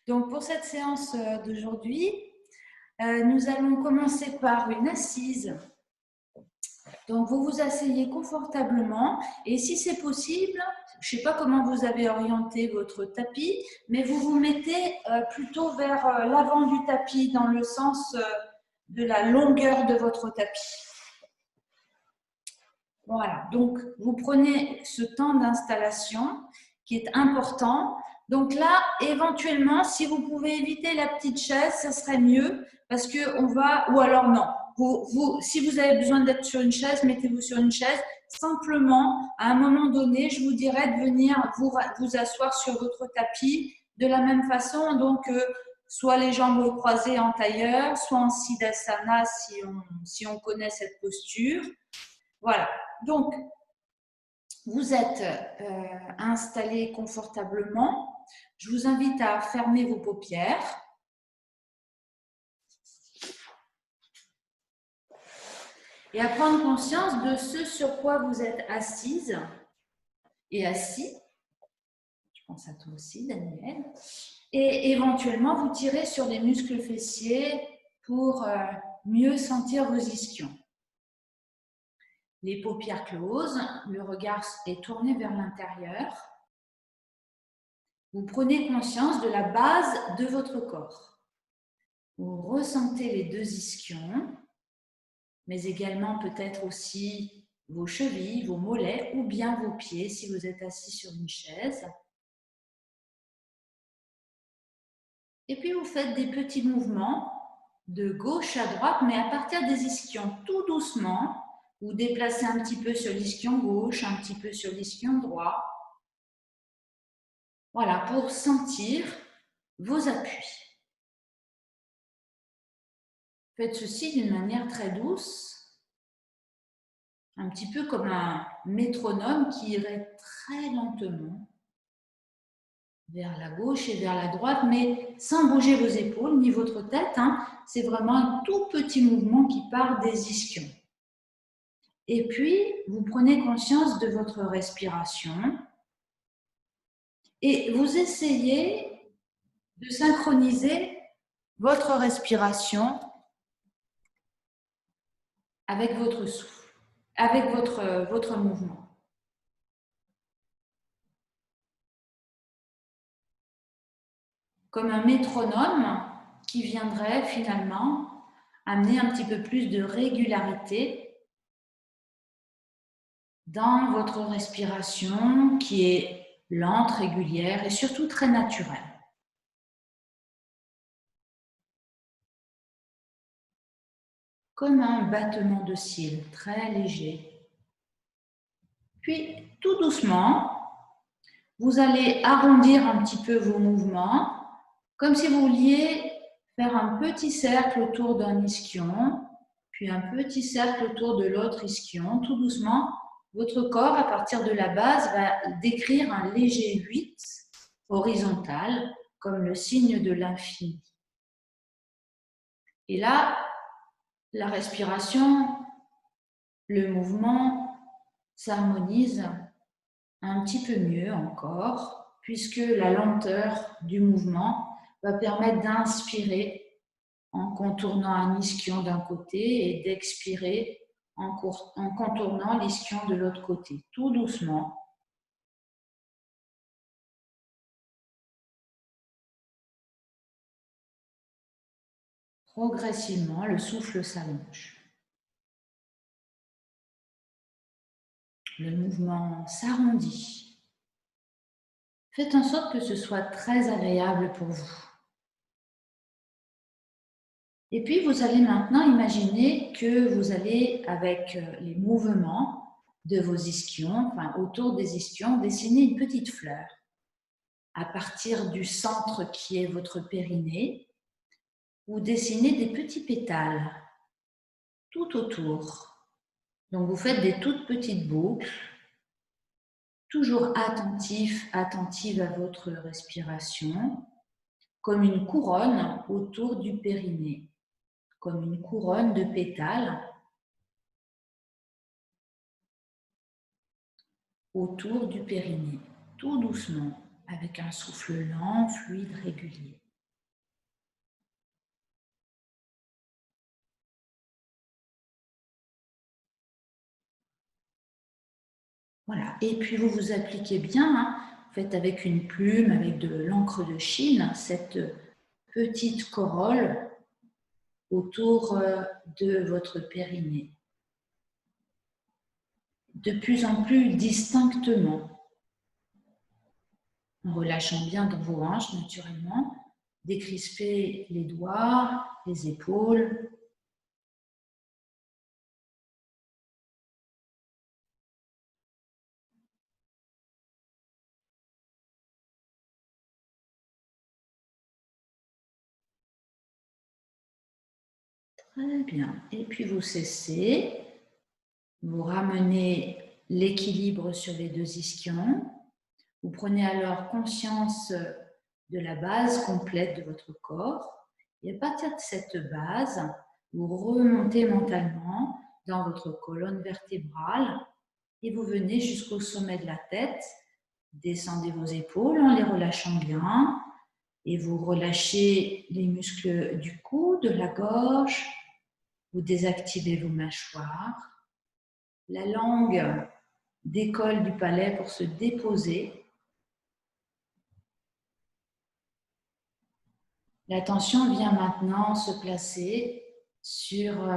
Donc, pour cette séance d'aujourd'hui, nous allons commencer par une assise. Donc, vous vous asseyez confortablement et si c'est possible, je ne sais pas comment vous avez orienté votre tapis, mais vous vous mettez plutôt vers l'avant du tapis dans le sens de la longueur de votre tapis. Voilà, donc vous prenez ce temps d'installation qui est important. Donc là, éventuellement, si vous pouvez éviter la petite chaise, ça serait mieux parce que on va, ou alors non, si vous avez besoin d'être sur une chaise, mettez-vous sur une chaise. Simplement, à un moment donné, je vous dirais de venir vous asseoir sur votre tapis de la même façon. Donc, soit les jambes croisées en tailleur, soit en Siddhasana si on connaît cette posture. Voilà, donc vous êtes installé confortablement. Je vous invite à fermer vos paupières. Et à prendre conscience de ce sur quoi vous êtes assise et assis. Je pense à toi aussi, Daniel. Et éventuellement, vous tirez sur les muscles fessiers pour mieux sentir vos ischions. Les paupières closes, le regard est tourné vers l'intérieur. Vous prenez conscience de la base de votre corps. Vous ressentez les deux ischions, mais également peut-être aussi vos chevilles, vos mollets ou bien vos pieds si vous êtes assis sur une chaise. Et puis vous faites des petits mouvements de gauche à droite, mais à partir des ischions, tout doucement. Vous déplacez un petit peu sur l'ischion gauche, un petit peu sur l'ischion droit. Voilà, pour sentir vos appuis. Faites ceci d'une manière très douce, un petit peu comme un métronome qui irait très lentement vers la gauche et vers la droite, mais sans bouger vos épaules ni votre tête. C'est vraiment un tout petit mouvement qui part des ischions. Et puis, vous prenez conscience de votre respiration et vous essayez de synchroniser votre respiration avec votre souffle, avec votre mouvement. Comme un métronome qui viendrait finalement amener un petit peu plus de régularité dans votre respiration qui est lente, régulière et surtout très naturelle. Comme un battement de cils très léger. Puis, tout doucement, vous allez arrondir un petit peu vos mouvements, comme si vous vouliez faire un petit cercle autour d'un ischion, puis un petit cercle autour de l'autre ischion. Tout doucement, votre corps, à partir de la base, va décrire un léger 8 horizontal, comme le signe de l'infini. Et là, la respiration, le mouvement s'harmonise un petit peu mieux encore, puisque la lenteur du mouvement va permettre d'inspirer en contournant un ischion d'un côté et d'expirer en contournant l'ischion de l'autre côté, tout doucement. Progressivement, le souffle s'allonge. Le mouvement s'arrondit. Faites en sorte que ce soit très agréable pour vous. Et puis, vous allez maintenant imaginer que vous allez, avec les mouvements de vos ischions, enfin autour des ischions, dessiner une petite fleur à partir du centre qui est votre périnée, ou dessiner des petits pétales tout autour. Donc, vous faites des toutes petites boucles, toujours attentive à votre respiration, comme une couronne autour du périnée, comme une couronne de pétales autour du périnée, tout doucement, avec un souffle lent, fluide, régulier. Voilà. Et puis, vous vous appliquez bien, hein. Faites avec une plume, avec de l'encre de Chine, cette petite corolle autour de votre périnée. De plus en plus distinctement, en relâchant bien dans vos hanches naturellement, décrispez les doigts, les épaules. Très bien. Et puis vous cessez, vous ramenez l'équilibre sur les deux ischions. Vous prenez alors conscience de la base complète de votre corps. Et à partir de cette base, vous remontez mentalement dans votre colonne vertébrale et vous venez jusqu'au sommet de la tête. Descendez vos épaules en les relâchant bien et vous relâchez les muscles du cou, de la gorge. Vous désactivez vos mâchoires. La langue décolle du palais pour se déposer. L'attention vient maintenant se placer sur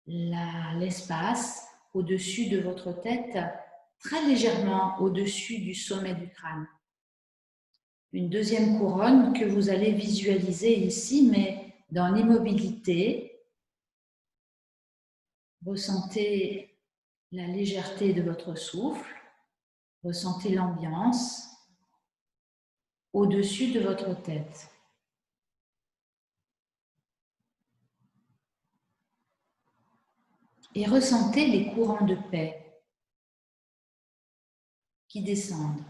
l'espace au-dessus de votre tête, très légèrement au-dessus du sommet du crâne. Une deuxième couronne que vous allez visualiser ici, mais dans l'immobilité. Ressentez la légèreté de votre souffle, ressentez l'ambiance au-dessus de votre tête. Et ressentez les courants de paix qui descendent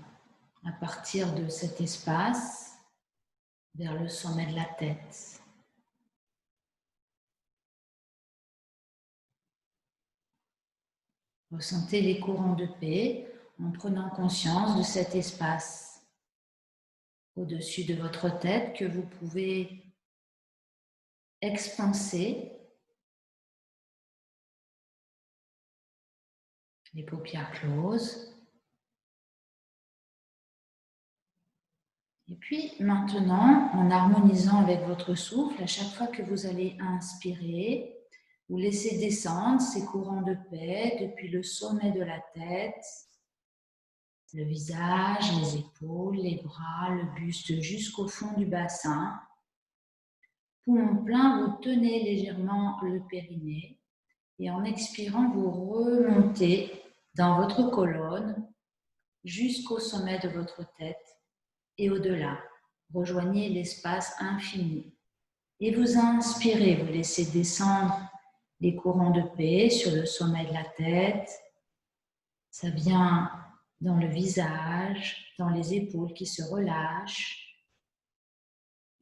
à partir de cet espace vers le sommet de la tête. Ressentez les courants de paix en prenant conscience de cet espace au-dessus de votre tête que vous pouvez expanser, les paupières closes. Et puis maintenant, en harmonisant avec votre souffle, à chaque fois que vous allez inspirer, vous laissez descendre ces courants de paix depuis le sommet de la tête, le visage, les épaules, les bras, le buste jusqu'au fond du bassin. Poumon plein, vous tenez légèrement le périnée et en expirant, vous remontez dans votre colonne jusqu'au sommet de votre tête et au-delà. Rejoignez l'espace infini. Et vous inspirez, vous laissez descendre les courants de paix sur le sommet de la tête. Ça vient dans le visage, dans les épaules qui se relâchent,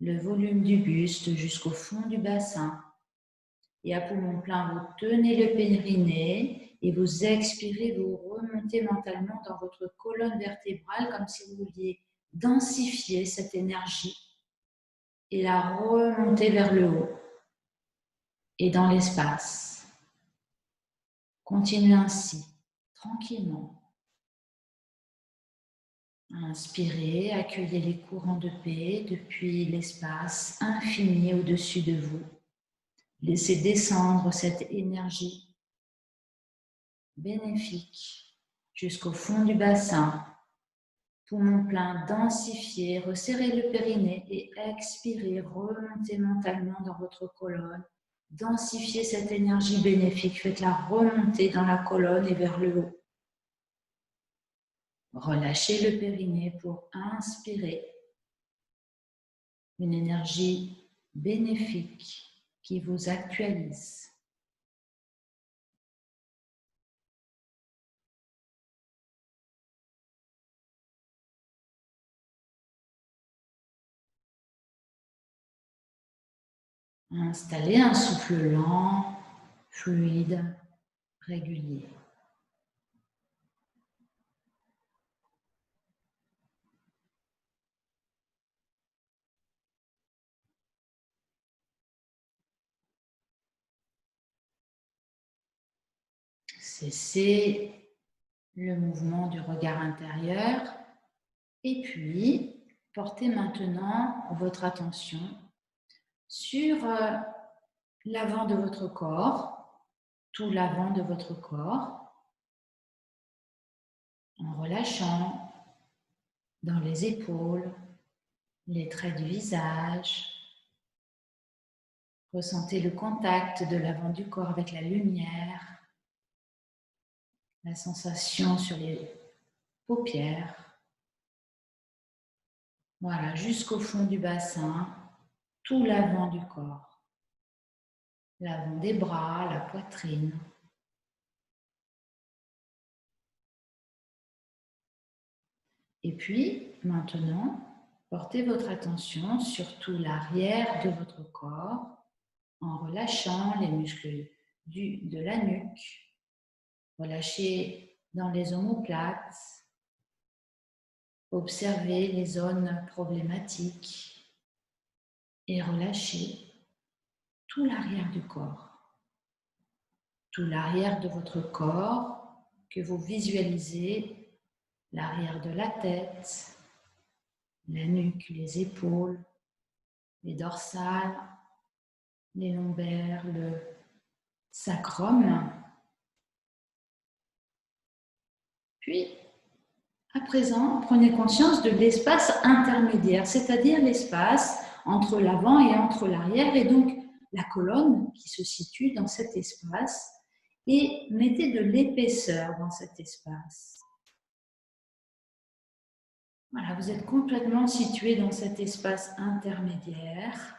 le volume du buste jusqu'au fond du bassin. Et à poumon plein, vous tenez le périnée et vous expirez, vous remontez mentalement dans votre colonne vertébrale comme si vous vouliez densifier cette énergie et la remonter vers le haut et dans l'espace. Continuez ainsi, tranquillement. Inspirez, accueillez les courants de paix depuis l'espace infini au-dessus de vous. Laissez descendre cette énergie bénéfique jusqu'au fond du bassin. Poumon plein, densifiez, resserrez le périnée et expirez, remontez mentalement dans votre colonne. Densifiez cette énergie bénéfique, faites-la remonter dans la colonne et vers le haut. Relâchez le périnée pour inspirer une énergie bénéfique qui vous actualise. Installez un souffle lent, fluide, régulier. Cessez le mouvement du regard intérieur. Et puis, portez maintenant votre attention sur l'avant de votre corps, tout l'avant de votre corps, en relâchant dans les épaules, les traits du visage. Ressentez le contact de l'avant du corps avec la lumière, la sensation sur les paupières. Voilà, jusqu'au fond du bassin, tout l'avant du corps. L'avant des bras, la poitrine. Et puis, maintenant, portez votre attention sur tout l'arrière de votre corps en relâchant les muscles de la nuque. Relâchez dans les omoplates. Observez les zones problématiques et relâchez tout l'arrière du corps. Tout l'arrière de votre corps que vous visualisez, l'arrière de la tête, la nuque, les épaules, les dorsales, les lombaires, le sacrum. Puis, à présent, prenez conscience de l'espace intermédiaire, c'est-à-dire l'espace entre l'avant et entre l'arrière, et donc la colonne qui se situe dans cet espace, et mettez de l'épaisseur dans cet espace. Voilà, vous êtes complètement situé dans cet espace intermédiaire,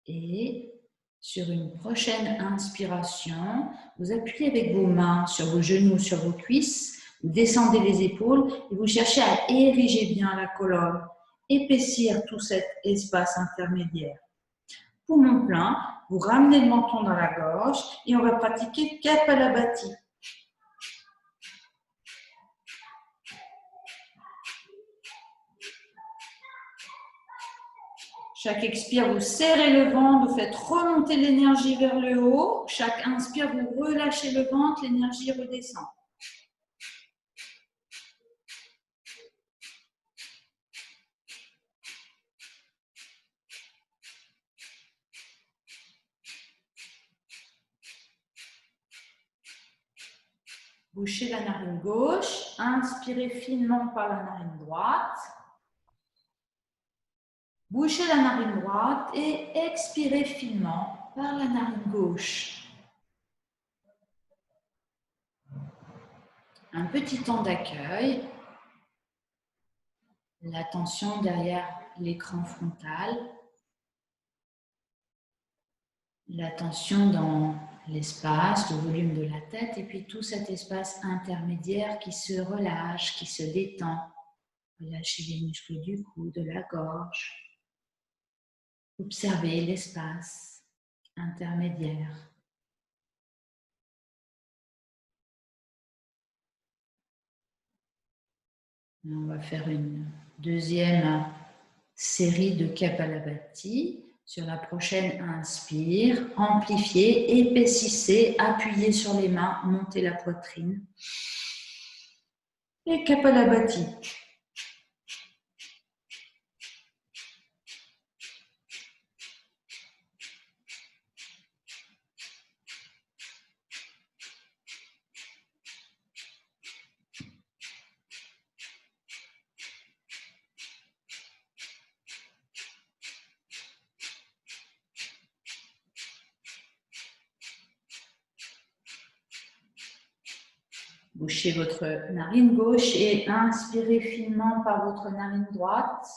et sur une prochaine inspiration, vous appuyez avec vos mains sur vos genoux, sur vos cuisses, vous descendez les épaules et vous cherchez à ériger bien la colonne, épaissir tout cet espace intermédiaire. Poumon plein, vous ramenez le menton dans la gorge et on va pratiquer Kapalabhati. Chaque expire, vous serrez le ventre, vous faites remonter l'énergie vers le haut. Chaque inspire, vous relâchez le ventre, l'énergie redescend. Bouchez la narine gauche, inspirez finement par la narine droite. Bouchez la narine droite et expirez finement par la narine gauche. Un petit temps d'accueil. L'attention derrière l'écran frontal. L'attention dans l'espace, le volume de la tête et puis tout cet espace intermédiaire qui se relâche, qui se détend. Relâchez les muscles du cou, de la gorge. Observez l'espace intermédiaire. On va faire une deuxième série de Kapalabhati. Sur la prochaine inspire, amplifiez, épaississez, appuyez sur les mains, montez la poitrine. Et Kapalabhati. Bouchez votre narine gauche et inspirez finement par votre narine droite.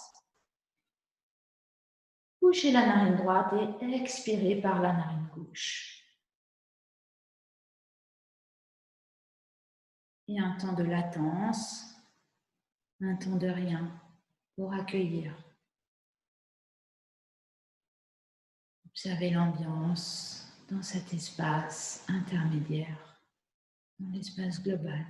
Bouchez la narine droite et expirez par la narine gauche. Et un temps de latence, un temps de rien pour accueillir. Observez l'ambiance dans cet espace intermédiaire, dans l'espace global.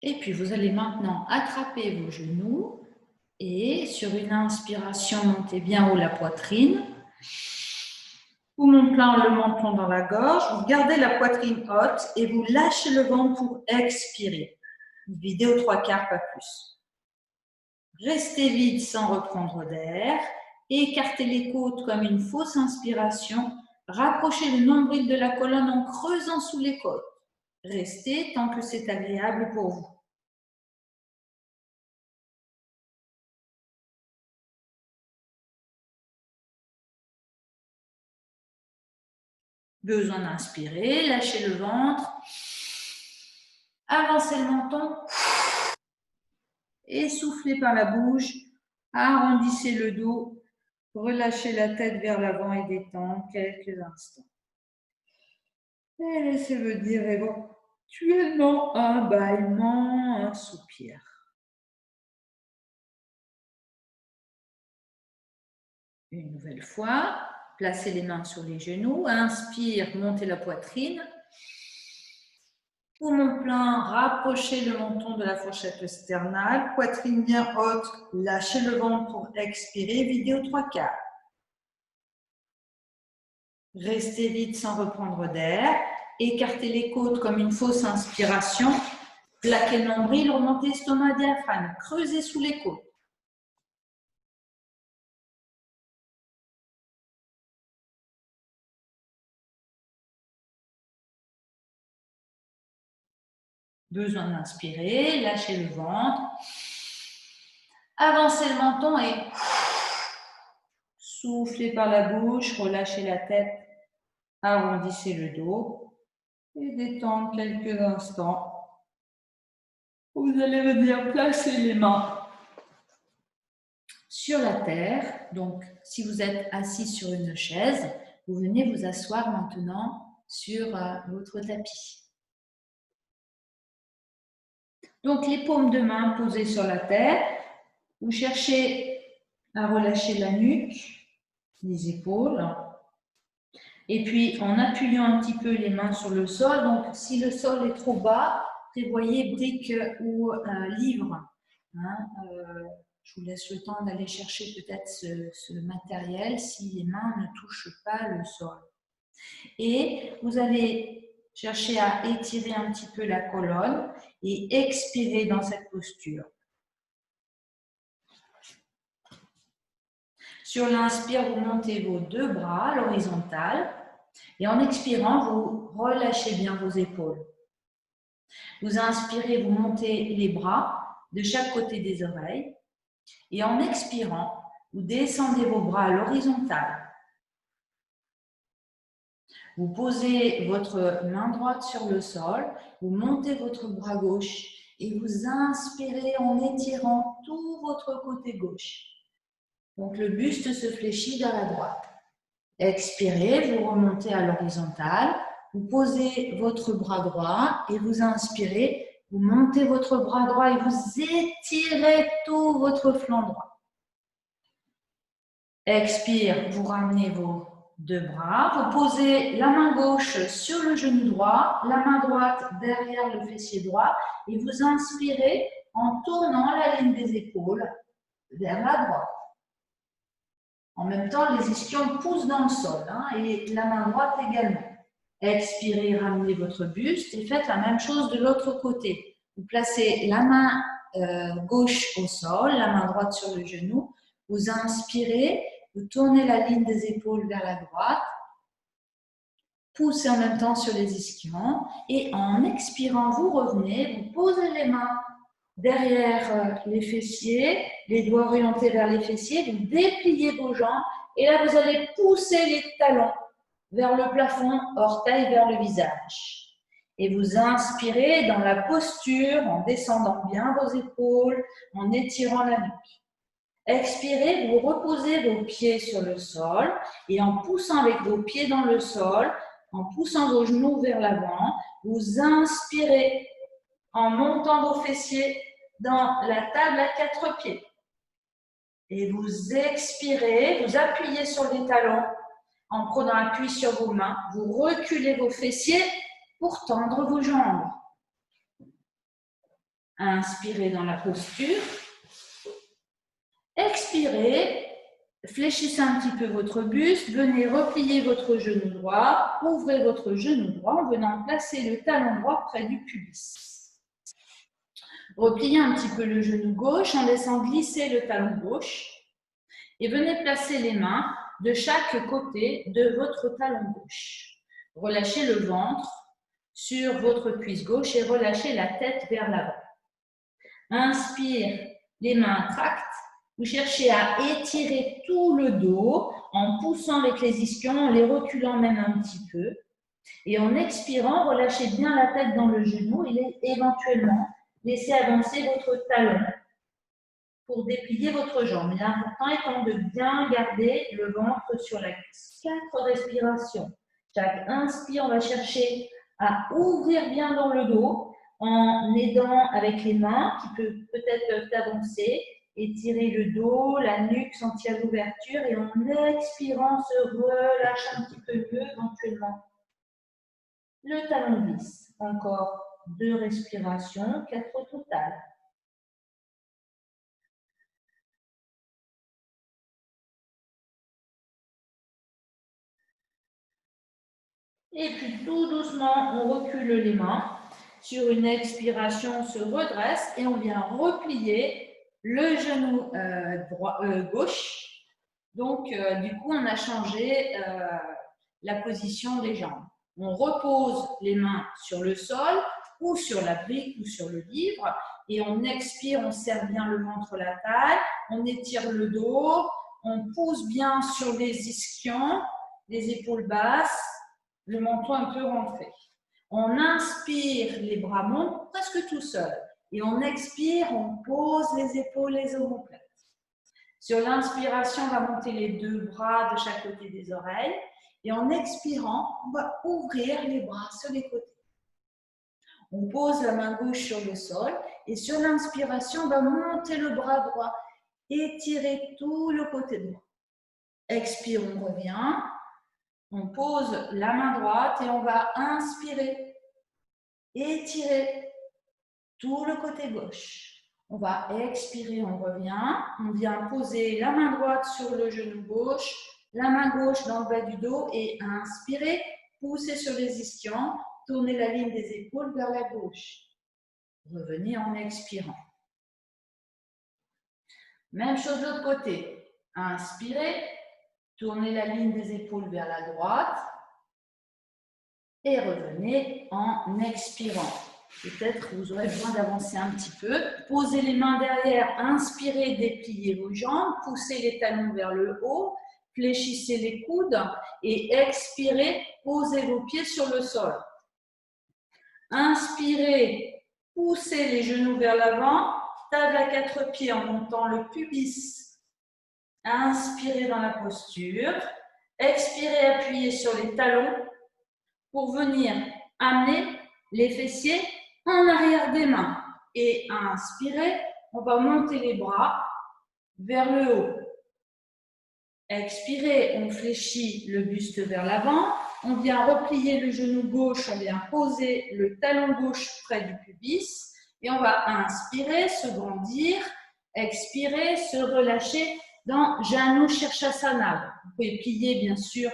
Et puis, vous allez maintenant attraper vos genoux et sur une inspiration, montez bien haut la poitrine. Poumon plein, le menton dans la gorge. Vous gardez la poitrine haute et vous lâchez le ventre pour expirer. Videz aux 3/4, pas plus. Restez vide sans reprendre d'air. Écartez les côtes comme une fausse inspiration. Rapprochez le nombril de la colonne en creusant sous les côtes. Restez tant que c'est agréable pour vous. Besoin d'inspirer, lâchez le ventre. Avancez le menton. Essoufflez par la bouche. Arrondissez le dos. Relâchez la tête vers l'avant et détendre quelques instants. Et laissez-le dire éventuellement un bâillement, un soupir. Une nouvelle fois, placez les mains sur les genoux. Inspire, montez la poitrine. Poumon plein, rapprochez le menton de la fourchette sternale. Poitrine bien haute, lâchez le ventre pour expirer. Videz aux 3/4. Restez vide sans reprendre d'air. Écartez les côtes comme une fausse inspiration. Plaquez le nombril, remontez estomac, diaphragme. Creusez sous les côtes. Besoin d'inspirer, lâchez le ventre. Avancez le menton et soufflez par la bouche, relâchez la tête, arrondissez le dos et détendre quelques instants. Vous allez venir placer les mains sur la terre. Donc, si vous êtes assis sur une chaise, vous venez vous asseoir maintenant sur votre tapis. Donc, les paumes de main posées sur la terre. Vous cherchez à relâcher la nuque, les épaules. Et puis, en appuyant un petit peu les mains sur le sol. Donc, si le sol est trop bas, prévoyez briques ou livres. Je vous laisse le temps d'aller chercher peut-être ce matériel si les mains ne touchent pas le sol. Et vous allez chercher à étirer un petit peu la colonne et expirer dans cette posture. Sur l'inspire, vous montez vos deux bras à l'horizontale et en expirant, vous relâchez bien vos épaules. Vous inspirez, vous montez les bras de chaque côté des oreilles et en expirant, vous descendez vos bras à l'horizontale. Vous posez votre main droite sur le sol, vous montez votre bras gauche et vous inspirez en étirant tout votre côté gauche. Donc le buste se fléchit vers la droite. Expirez, vous remontez à l'horizontale, vous posez votre bras droit et vous inspirez, vous montez votre bras droit et vous étirez tout votre flanc droit. Expire, vous ramenez vos deux bras, vous posez la main gauche sur le genou droit, la main droite derrière le fessier droit et vous inspirez en tournant la ligne des épaules vers la droite. En même temps, les ischions poussent dans le sol et la main droite également. Expirez, ramenez votre buste et faites la même chose de l'autre côté. Vous placez la main gauche au sol, la main droite sur le genou. Vous inspirez, vous tournez la ligne des épaules vers la droite. Poussez en même temps sur les ischions. Et en expirant, vous revenez, vous posez les mains derrière les fessiers, les doigts orientés vers les fessiers, vous dépliez vos jambes et là vous allez pousser les talons vers le plafond, orteils vers le visage. Et vous inspirez dans la posture en descendant bien vos épaules, en étirant la nuque. Expirez, vous reposez vos pieds sur le sol et en poussant avec vos pieds dans le sol, en poussant vos genoux vers l'avant, vous inspirez en montant vos fessiers dans la table à 4 pieds. Et vous expirez, vous appuyez sur les talons en prenant appui sur vos mains. Vous reculez vos fessiers pour tendre vos jambes. Inspirez dans la posture. Expirez. Fléchissez un petit peu votre buste. Venez replier votre genou droit. Ouvrez votre genou droit en venant placer le talon droit près du pubis. Repliez un petit peu le genou gauche en laissant glisser le talon gauche. Et venez placer les mains de chaque côté de votre talon gauche. Relâchez le ventre sur votre cuisse gauche et relâchez la tête vers l'avant. Inspire, les mains tractent. Vous cherchez à étirer tout le dos en poussant avec les ischions, en les reculant même un petit peu. Et en expirant, relâchez bien la tête dans le genou et éventuellement, laissez avancer votre talon pour déplier votre jambe. L'important étant de bien garder le ventre sur la cuisse. 4 respirations. Chaque inspire, on va chercher à ouvrir bien dans le dos en aidant avec les mains qui peuvent avancer, étirer le dos, la nuque, sentir l'ouverture et en expirant, se relâche un petit peu mieux éventuellement. Le talon glisse. Encore 2 respirations, 4 au total. Et puis tout doucement, on recule les mains. Sur une expiration, on se redresse et on vient replier le genou gauche. Donc, du coup, on a changé la position des jambes. On repose les mains sur le sol ou sur la brique ou sur le livre et on expire, on serre bien le ventre, la taille, on étire le dos, on pousse bien sur les ischions, les épaules basses, le menton un peu rentré. On inspire, les bras montent presque tout seuls. Et on expire, on pose les épaules, les omoplates. Sur l'inspiration, on va monter les 2 bras de chaque côté des oreilles. Et en expirant, on va ouvrir les bras sur les côtés. On pose la main gauche sur le sol. Et sur l'inspiration, on va monter le bras droit. Étirer tout le côté droit. Expire, on revient. On pose la main droite et on va inspirer, étirer tout le côté gauche. On va expirer, on revient. On vient poser la main droite sur le genou gauche, la main gauche dans le bas du dos et inspirer, pousser sur les ischions, tourner la ligne des épaules vers la gauche. Revenez en expirant. Même chose de l'autre côté. Inspirez. Tournez la ligne des épaules vers la droite et revenez en expirant. Peut-être vous aurez besoin d'avancer un petit peu. Posez les mains derrière, inspirez, dépliez vos jambes, poussez les talons vers le haut, fléchissez les coudes et expirez, posez vos pieds sur le sol. Inspirez, poussez les genoux vers l'avant, table à 4 pieds en montant le pubis. Inspirez dans la posture. Expirez, appuyez sur les talons pour venir amener les fessiers en arrière des mains. Et inspirez, on va monter les bras vers le haut. Expirez, on fléchit le buste vers l'avant. On vient replier le genou gauche, on vient poser le talon gauche près du pubis. Et on va inspirer, se grandir. Expirer, se relâcher dans Janu Shirshasana. Vous pouvez plier bien sûr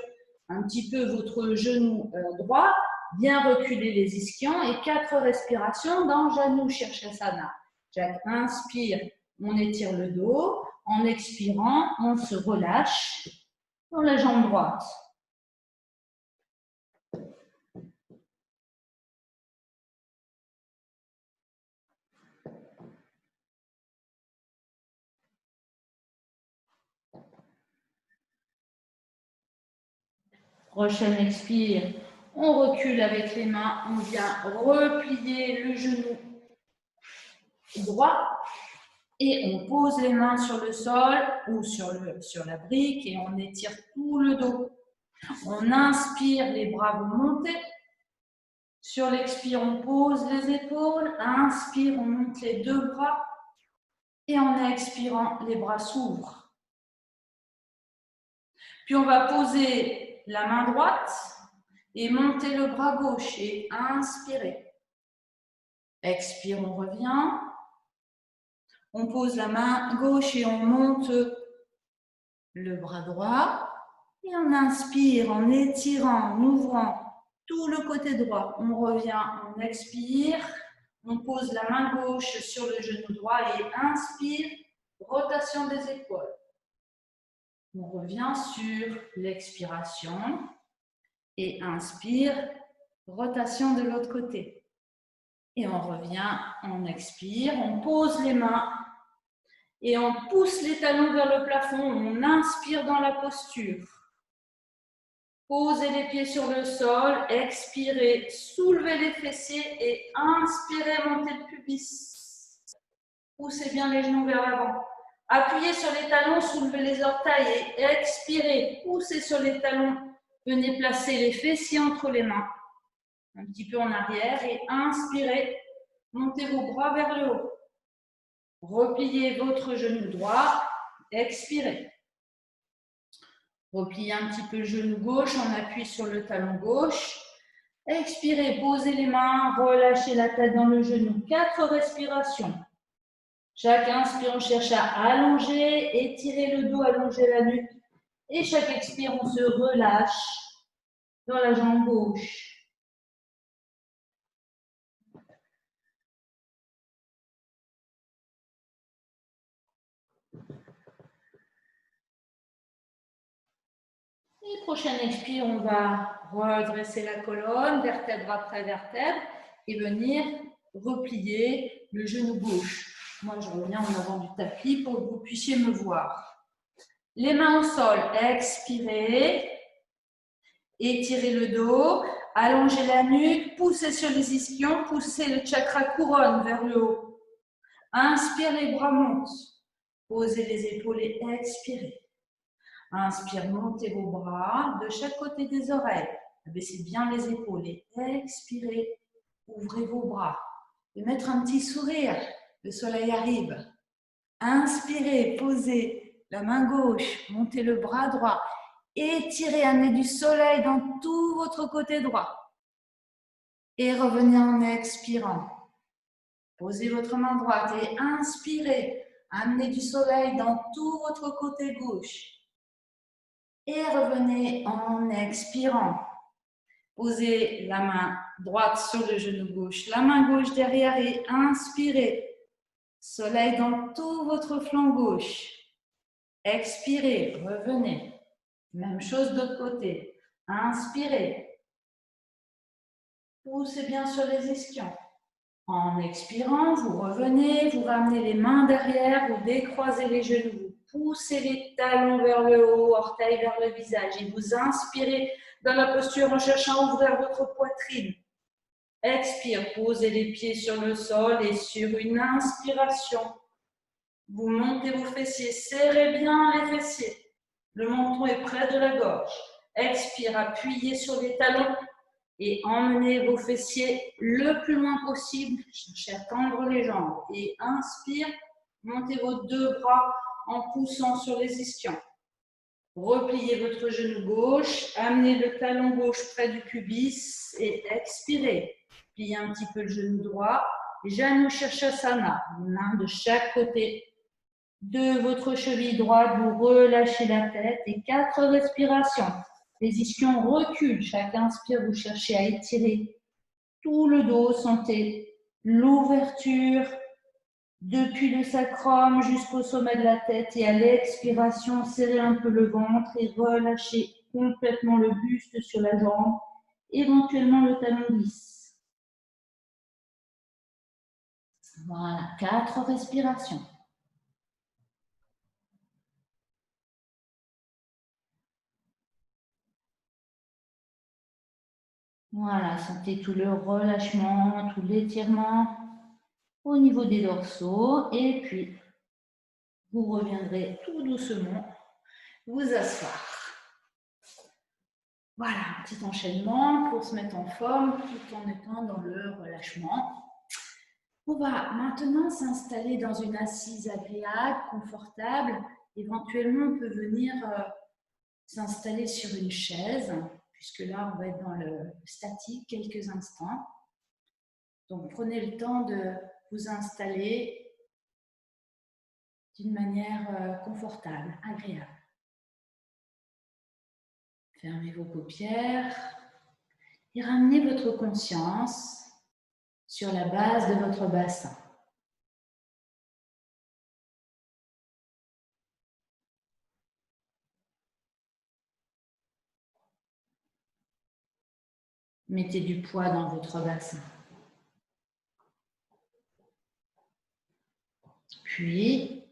un petit peu votre genou droit, bien reculer les ischions et 4 respirations dans Janu Shirshasana. Chaque inspire, on étire le dos. En expirant, on se relâche dans la jambe droite. Prochaine expire, on recule avec les mains, on vient replier le genou droit et on pose les mains sur le sol ou sur la brique et on étire tout le dos. On inspire, les bras vont monter. Sur l'expire, on pose les épaules. Inspire, on monte les 2 bras. Et en expirant, les bras s'ouvrent. Puis on va poser la main droite et monter le bras gauche et inspirer. Expire, on revient. On pose la main gauche et on monte le bras droit. Et on inspire en étirant, en ouvrant tout le côté droit. On revient, on expire. On pose la main gauche sur le genou droit et inspire, rotation des épaules. On revient sur l'expiration et inspire, rotation de l'autre côté. Et on revient, on expire, on pose les mains et on pousse les talons vers le plafond. On inspire dans la posture. Posez les pieds sur le sol, expirez, soulevez les fessiers et inspirez, montez le pubis. Poussez bien les genoux vers l'avant. Appuyez sur les talons, soulevez les orteils et expirez, poussez sur les talons. Venez placer les fessiers entre les mains, un petit peu en arrière et inspirez, montez vos bras vers le haut. Repliez votre genou droit, expirez. Repliez un petit peu le genou gauche, on appuie sur le talon gauche. Expirez, posez les mains, relâchez la tête dans le genou. 4 respirations. Chaque inspire, on cherche à allonger, étirer le dos, allonger la nuque. Et chaque expire, on se relâche dans la jambe gauche. Et prochaine expire, on va redresser la colonne, vertèbre après vertèbre, et venir replier le genou gauche. Moi, je reviens en avant du tapis pour que vous puissiez me voir. Les mains au sol, expirez, étirez le dos, allongez la nuque, poussez sur les ischions, poussez le chakra couronne vers le haut. Inspire, les bras montent. Posez les épaules et expirez. Inspire, montez vos bras de chaque côté des oreilles. Abaissez bien les épaules et expirez. Ouvrez vos bras. Et mettre un petit sourire. Le soleil arrive. Inspirez, posez la main gauche, montez le bras droit. Étirez, amenez du soleil dans tout votre côté droit. Et revenez en expirant. Posez votre main droite et inspirez. Amenez du soleil dans tout votre côté gauche. Et revenez en expirant. Posez la main droite sur le genou gauche, la main gauche derrière et inspirez. Soleil dans tout votre flanc gauche. Expirez, revenez. Même chose de l'autre côté. Inspirez. Poussez bien sur les ischions. En expirant, vous revenez, vous ramenez les mains derrière, vous décroisez les genoux, vous poussez les talons vers le haut, orteils vers le visage et vous inspirez dans la posture en cherchant à ouvrir votre poitrine. Expire, posez les pieds sur le sol et sur une inspiration, vous montez vos fessiers, serrez bien les fessiers. Le menton est près de la gorge. Expire, appuyez sur les talons et emmenez vos fessiers le plus loin possible. Cherchez à tendre les jambes. Et inspire, montez vos deux bras en poussant sur les ischions. Repliez votre genou gauche, amenez le talon gauche près du pubis et expirez. Pliez un petit peu le genou droit. Janu Shirshasana, main de chaque côté de votre cheville droite, vous relâchez la tête et 4 respirations. Les ischions reculent. Chaque inspire, vous cherchez à étirer tout le dos. Sentez l'ouverture depuis le sacrum jusqu'au sommet de la tête. Et à l'expiration, serrez un peu le ventre et relâchez complètement le buste sur la jambe. Éventuellement, le talon glisse. Voilà, 4 respirations. Voilà, sentez tout le relâchement, tout l'étirement au niveau des dorsaux. Et puis, vous reviendrez tout doucement vous asseoir. Voilà, un petit enchaînement pour se mettre en forme tout en étant dans le relâchement. On va maintenant s'installer dans une assise agréable, confortable. Éventuellement, on peut venir s'installer sur une chaise, puisque là, on va être dans le statique quelques instants. Donc, prenez le temps de vous installer d'une manière confortable, agréable. Fermez vos paupières et ramenez votre conscience sur la base de votre bassin. Mettez du poids dans votre bassin. Puis,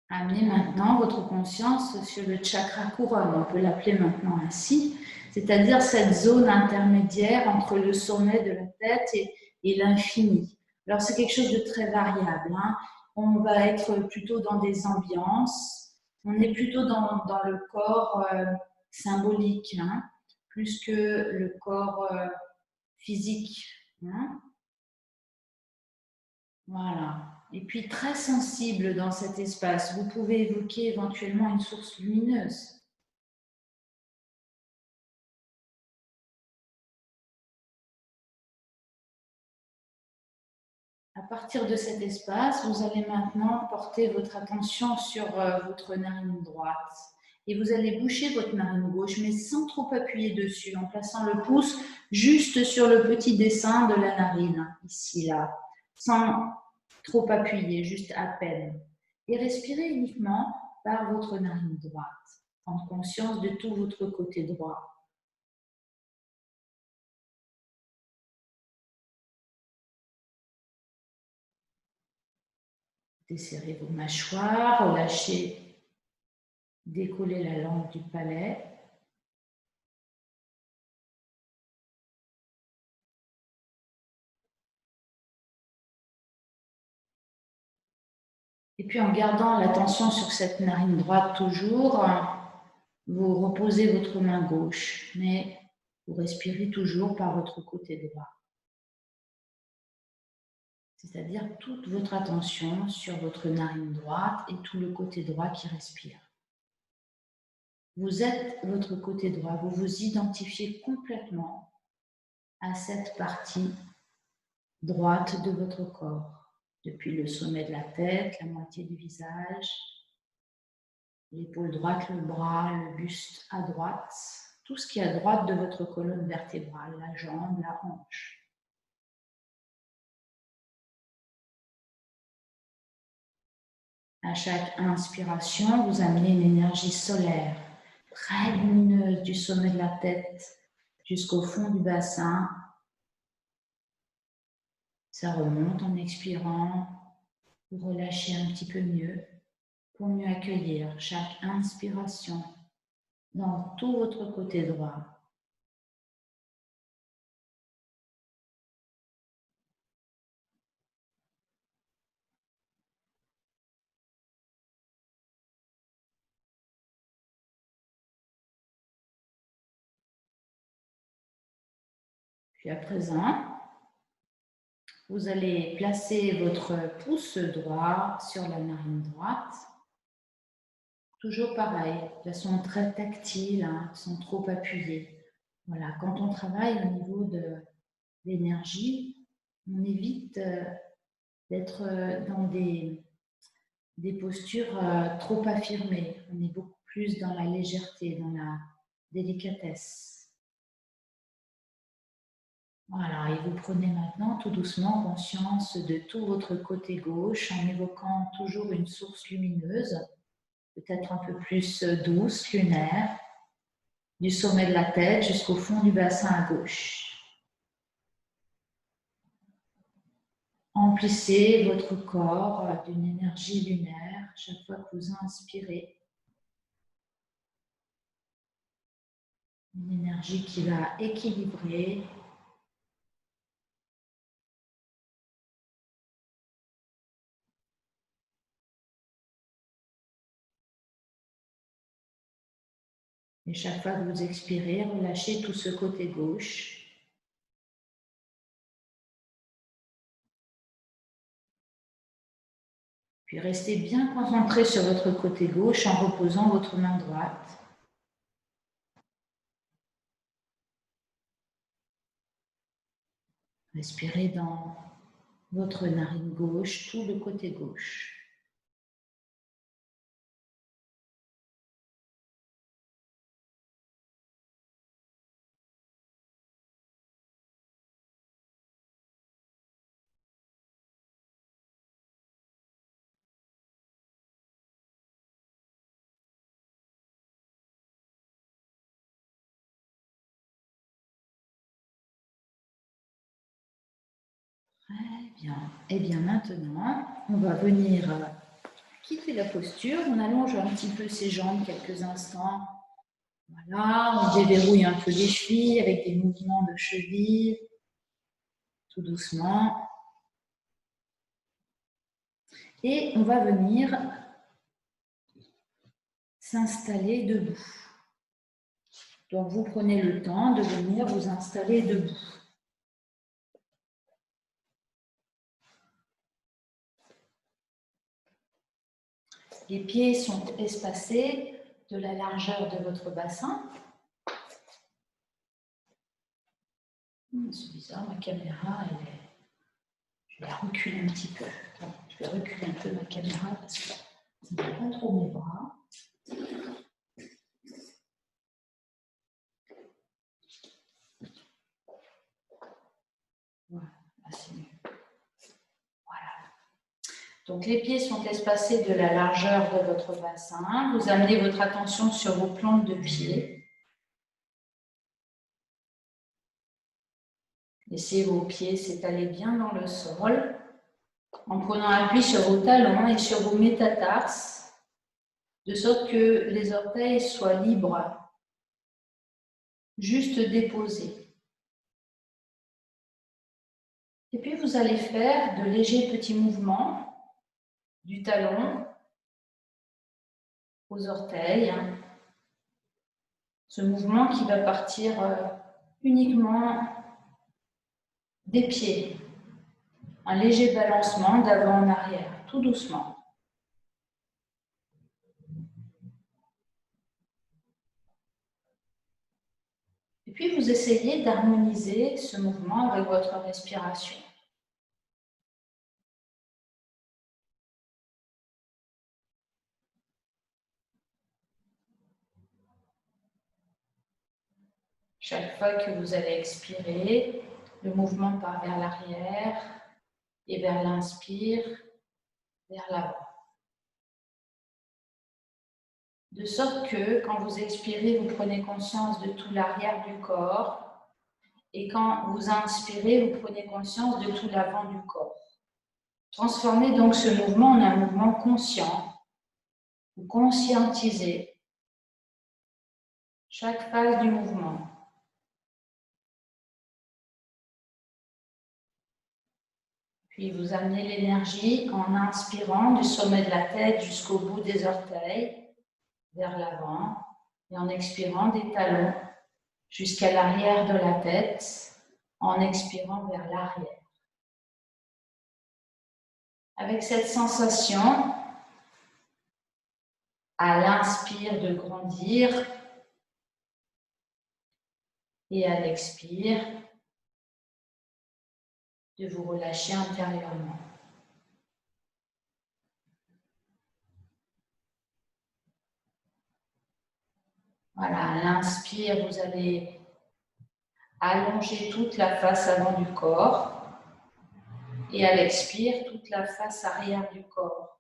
amenez maintenant votre conscience sur le chakra couronne, on peut l'appeler maintenant ainsi, c'est-à-dire cette zone intermédiaire entre le sommet de la tête et l'infini. Alors, c'est quelque chose de très variable. Hein. On va être plutôt dans des ambiances, on est plutôt dans le corps symbolique, hein, plus que le corps physique. Hein. Voilà. Et puis très sensible dans cet espace, vous pouvez évoquer éventuellement une source lumineuse. À partir de cet espace, vous allez maintenant porter votre attention sur votre narine droite. Et vous allez boucher votre narine gauche, mais sans trop appuyer dessus, en plaçant le pouce juste sur le petit dessin de la narine, ici, là, sans trop appuyer, juste à peine. Et respirez uniquement par votre narine droite, prendre conscience de tout votre côté droit. Desserrez vos mâchoires, relâchez, décollez la langue du palais. Et puis en gardant l'attention sur cette narine droite toujours, vous reposez votre main gauche, mais vous respirez toujours par votre côté droit. C'est-à-dire toute votre attention sur votre narine droite et tout le côté droit qui respire. Vous êtes votre côté droit, vous vous identifiez complètement à cette partie droite de votre corps, depuis le sommet de la tête, la moitié du visage, l'épaule droite, le bras, le buste à droite, tout ce qui est à droite de votre colonne vertébrale, la jambe, la hanche. À chaque inspiration, vous amenez une énergie solaire très lumineuse du sommet de la tête jusqu'au fond du bassin. Ça remonte en expirant, vous relâchez un petit peu mieux pour mieux accueillir chaque inspiration dans tout votre côté droit. Puis à présent, vous allez placer votre pouce droit sur la narine droite. Toujours pareil, de façon très tactile, hein, sans trop appuyer. Voilà, quand on travaille au niveau de l'énergie, on évite d'être dans des postures trop affirmées. On est beaucoup plus dans la légèreté, dans la délicatesse. Voilà, et vous prenez maintenant tout doucement conscience de tout votre côté gauche en évoquant toujours une source lumineuse, peut-être un peu plus douce, lunaire, du sommet de la tête jusqu'au fond du bassin à gauche. Emplissez votre corps d'une énergie lunaire chaque fois que vous inspirez. Une énergie qui va équilibrer et chaque fois que vous expirez, relâchez tout ce côté gauche. Puis restez bien concentré sur votre côté gauche en reposant votre main droite. Respirez dans votre narine gauche, tout le côté gauche. Très bien. Et bien maintenant, on va venir quitter la posture. On allonge un petit peu ses jambes quelques instants. Voilà, on déverrouille un peu les chevilles avec des mouvements de cheville, tout doucement. Et on va venir s'installer debout. Donc, vous prenez le temps de venir vous installer debout. Les pieds sont espacés de la largeur de votre bassin. C'est bizarre, ma caméra, je vais la reculer un petit peu. Je vais reculer un peu ma caméra parce que ça ne va pas trop mes bras. Voilà, c'est mieux. Voilà. Donc les pieds sont espacés de la largeur de votre bassin. Vous amenez votre attention sur vos plantes de pied. Laissez vos pieds s'étaler bien dans le sol en prenant appui sur vos talons et sur vos métatarses, de sorte que les orteils soient libres, juste déposés. Et puis vous allez faire de légers petits mouvements du talon aux orteils. Ce mouvement qui va partir uniquement des pieds. Un léger balancement d'avant en arrière, tout doucement. Et puis vous essayez d'harmoniser ce mouvement avec votre respiration. Chaque fois que vous allez expirer, le mouvement part vers l'arrière et vers l'inspire, vers l'avant. De sorte que quand vous expirez, vous prenez conscience de tout l'arrière du corps et quand vous inspirez, vous prenez conscience de tout l'avant du corps. Transformez donc ce mouvement en un mouvement conscient. Vous conscientisez chaque phase du mouvement. Puis vous amenez l'énergie en inspirant du sommet de la tête jusqu'au bout des orteils, vers l'avant, et en expirant des talons jusqu'à l'arrière de la tête, en expirant vers l'arrière. Avec cette sensation, à l'inspire de grandir et à l'expire de vous relâcher intérieurement. Voilà, à l'inspire, vous allez allonger toute la face avant du corps et à l'expire, toute la face arrière du corps.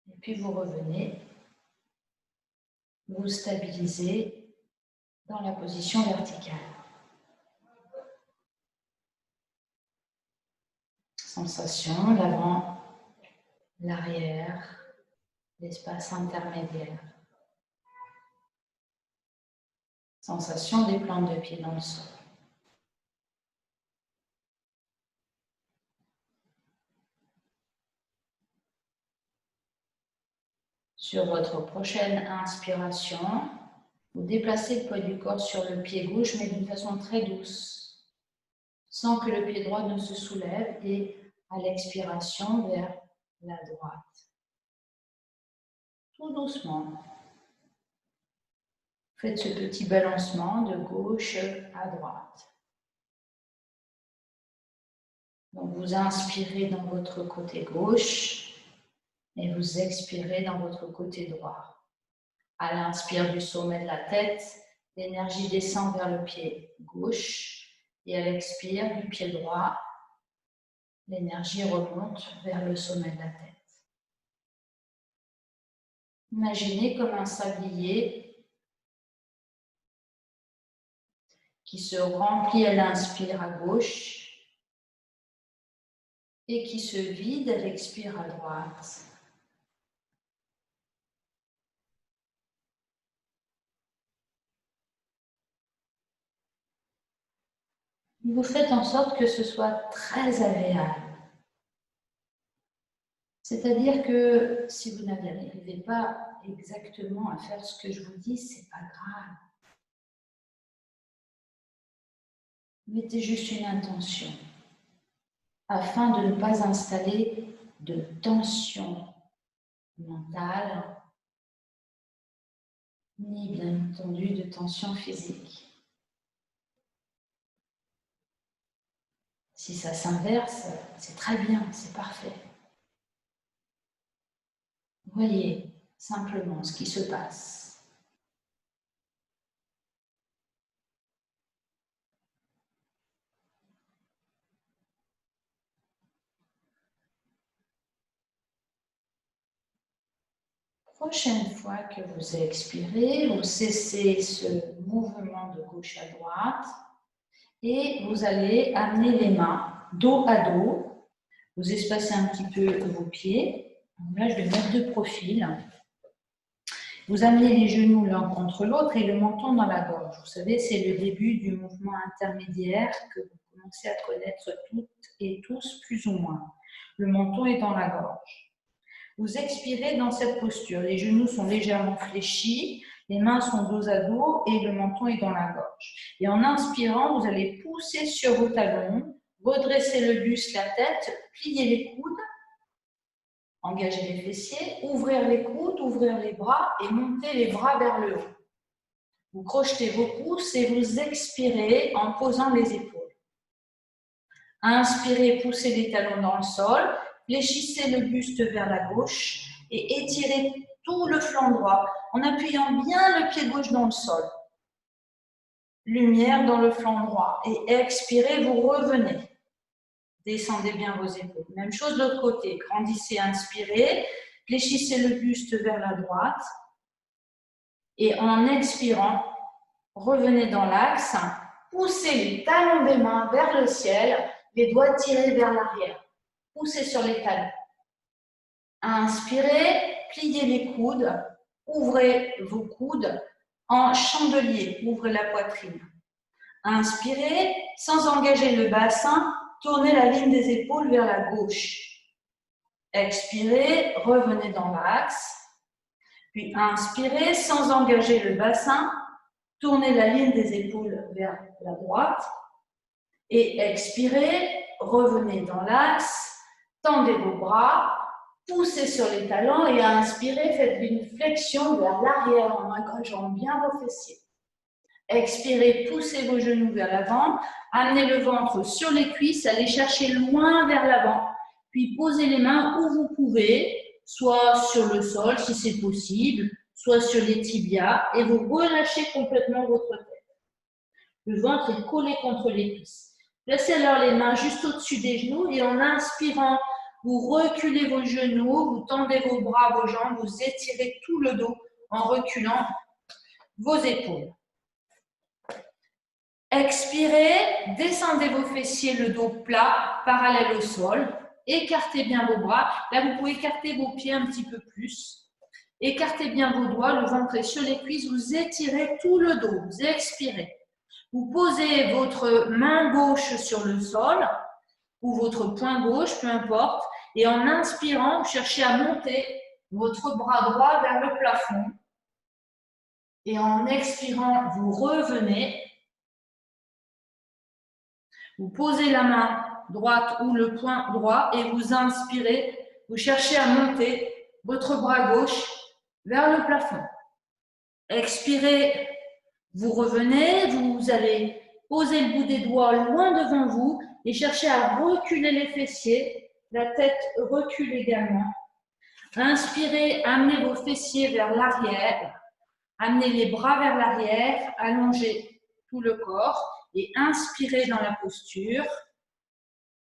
Et puis vous revenez, vous stabilisez dans la position verticale. Sensation, l'avant, l'arrière, l'espace intermédiaire. Sensation des plantes de pied dans le sol. Sur votre prochaine inspiration, vous déplacez le poids du corps sur le pied gauche, mais d'une façon très douce, sans que le pied droit ne se soulève, et à l'expiration vers la droite. Tout doucement. Faites ce petit balancement de gauche à droite. Donc vous inspirez dans votre côté gauche et vous expirez dans votre côté droit. À l'inspire du sommet de la tête, l'énergie descend vers le pied gauche et à l'expire du pied droit, l'énergie remonte vers le sommet de la tête. Imaginez comme un sablier qui se remplit à l'inspire à gauche et qui se vide à l'expire à droite. Vous faites en sorte que ce soit très agréable. C'est-à-dire que si vous n'arrivez pas exactement à faire ce que je vous dis, c'est pas grave. Mettez juste une intention afin de ne pas installer de tension mentale ni bien entendu de tension physique. Si ça s'inverse, c'est très bien, c'est parfait. Voyez simplement ce qui se passe. Prochaine fois que vous expirez, vous cessez ce mouvement de gauche à droite et vous allez amener les mains dos à dos. Vous espacez un petit peu vos pieds. Là, je vais mettre de profil. Vous amenez les genoux l'un contre l'autre et le menton dans la gorge. Vous savez, c'est le début du mouvement intermédiaire que vous commencez à connaître toutes et tous plus ou moins. Le menton est dans la gorge. Vous expirez dans cette posture. Les genoux sont légèrement fléchis, les mains sont dos à dos et le menton est dans la gorge. Et en inspirant, vous allez pousser sur vos talons, redresser le buste, la tête, plier les coudes, engager les fessiers, ouvrir les coudes, ouvrir les bras et monter les bras vers le haut. Vous crochetez vos pouces et vous expirez en posant les épaules. Inspirez, poussez les talons dans le sol. Fléchissez le buste vers la gauche et étirez tout le flanc droit en appuyant bien le pied gauche dans le sol. Lumière dans le flanc droit. Et expirez, vous revenez. Descendez bien vos épaules. Même chose de l'autre côté. Grandissez, inspirez. Fléchissez le buste vers la droite. Et en expirant, revenez dans l'axe. Poussez les talons des mains vers le ciel. Les doigts tirés vers l'arrière. Poussez sur les talons. Inspirez, pliez les coudes, ouvrez vos coudes en chandelier, ouvrez la poitrine. Inspirez, sans engager le bassin, tournez la ligne des épaules vers la gauche. Expirez, revenez dans l'axe. Puis inspirez, sans engager le bassin, tournez la ligne des épaules vers la droite. Et expirez, revenez dans l'axe. Tendez vos bras, poussez sur les talons et inspirez, faites une flexion vers l'arrière en engageant bien vos fessiers. Expirez, poussez vos genoux vers l'avant, amenez le ventre sur les cuisses, allez chercher loin vers l'avant, puis posez les mains où vous pouvez, soit sur le sol si c'est possible, soit sur les tibias et vous relâchez complètement votre tête. Le ventre est collé contre les cuisses. Placez alors les mains juste au-dessus des genoux et en inspirant, vous reculez vos genoux, vous tendez vos bras, vos jambes, vous étirez tout le dos en reculant vos épaules. Expirez, descendez vos fessiers, le dos plat, parallèle au sol. Écartez bien vos bras. Là, vous pouvez écarter vos pieds un petit peu plus. Écartez bien vos doigts, le ventre est sur les cuisses. Vous étirez tout le dos. Vous expirez. Vous posez votre main gauche sur le sol ou votre poing gauche, peu importe. Et en inspirant, vous cherchez à monter votre bras droit vers le plafond. Et en expirant, vous revenez. Vous posez la main droite ou le poing droit et vous inspirez. Vous cherchez à monter votre bras gauche vers le plafond. Expirez, vous revenez. Vous allez poser le bout des doigts loin devant vous et chercher à reculer les fessiers. La tête recule également. Inspirez, amenez vos fessiers vers l'arrière. Amenez les bras vers l'arrière. Allongez tout le corps. Et inspirez dans la posture.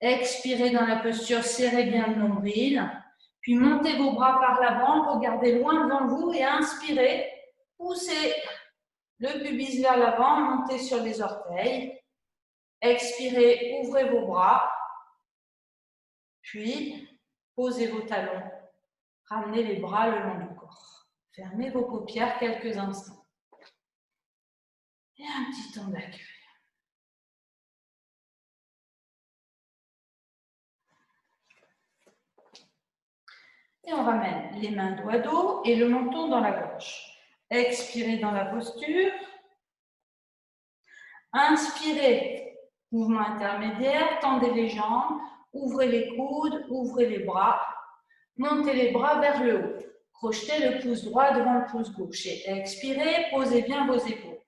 Expirez dans la posture, serrez bien le nombril. Puis montez vos bras par l'avant, regardez loin devant vous et inspirez. Poussez Le pubis vers l'avant, montez sur les orteils. Expirez, ouvrez vos bras. Puis, posez vos talons. Ramenez les bras le long du corps. Fermez vos paupières quelques instants. Et un petit temps d'accueil. Et on ramène les mains dos à dos et le menton dans la gorge. Expirez dans la posture. Inspirez, mouvement intermédiaire, tendez les jambes, ouvrez les coudes, ouvrez les bras. Montez les bras vers le haut. Crochetez le pouce droit devant le pouce gauche. Et expirez, posez bien vos épaules.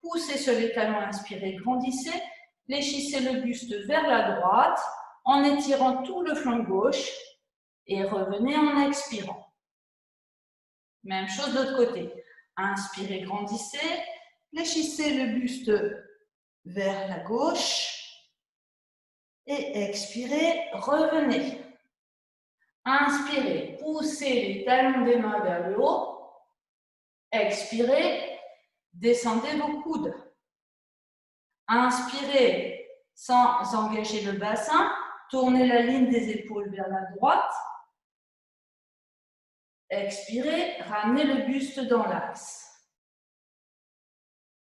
Poussez sur les talons, inspirez, grandissez. Fléchissez le buste vers la droite en étirant tout le flanc gauche. Et revenez en expirant. Même chose de l'autre côté. Inspirez, grandissez. Fléchissez le buste vers la gauche. Et expirez, revenez. Inspirez, poussez les talons des mains vers le haut. Expirez, descendez vos coudes. Inspirez sans engager le bassin. Tournez la ligne des épaules vers la droite. Expirez, ramenez le buste dans l'axe.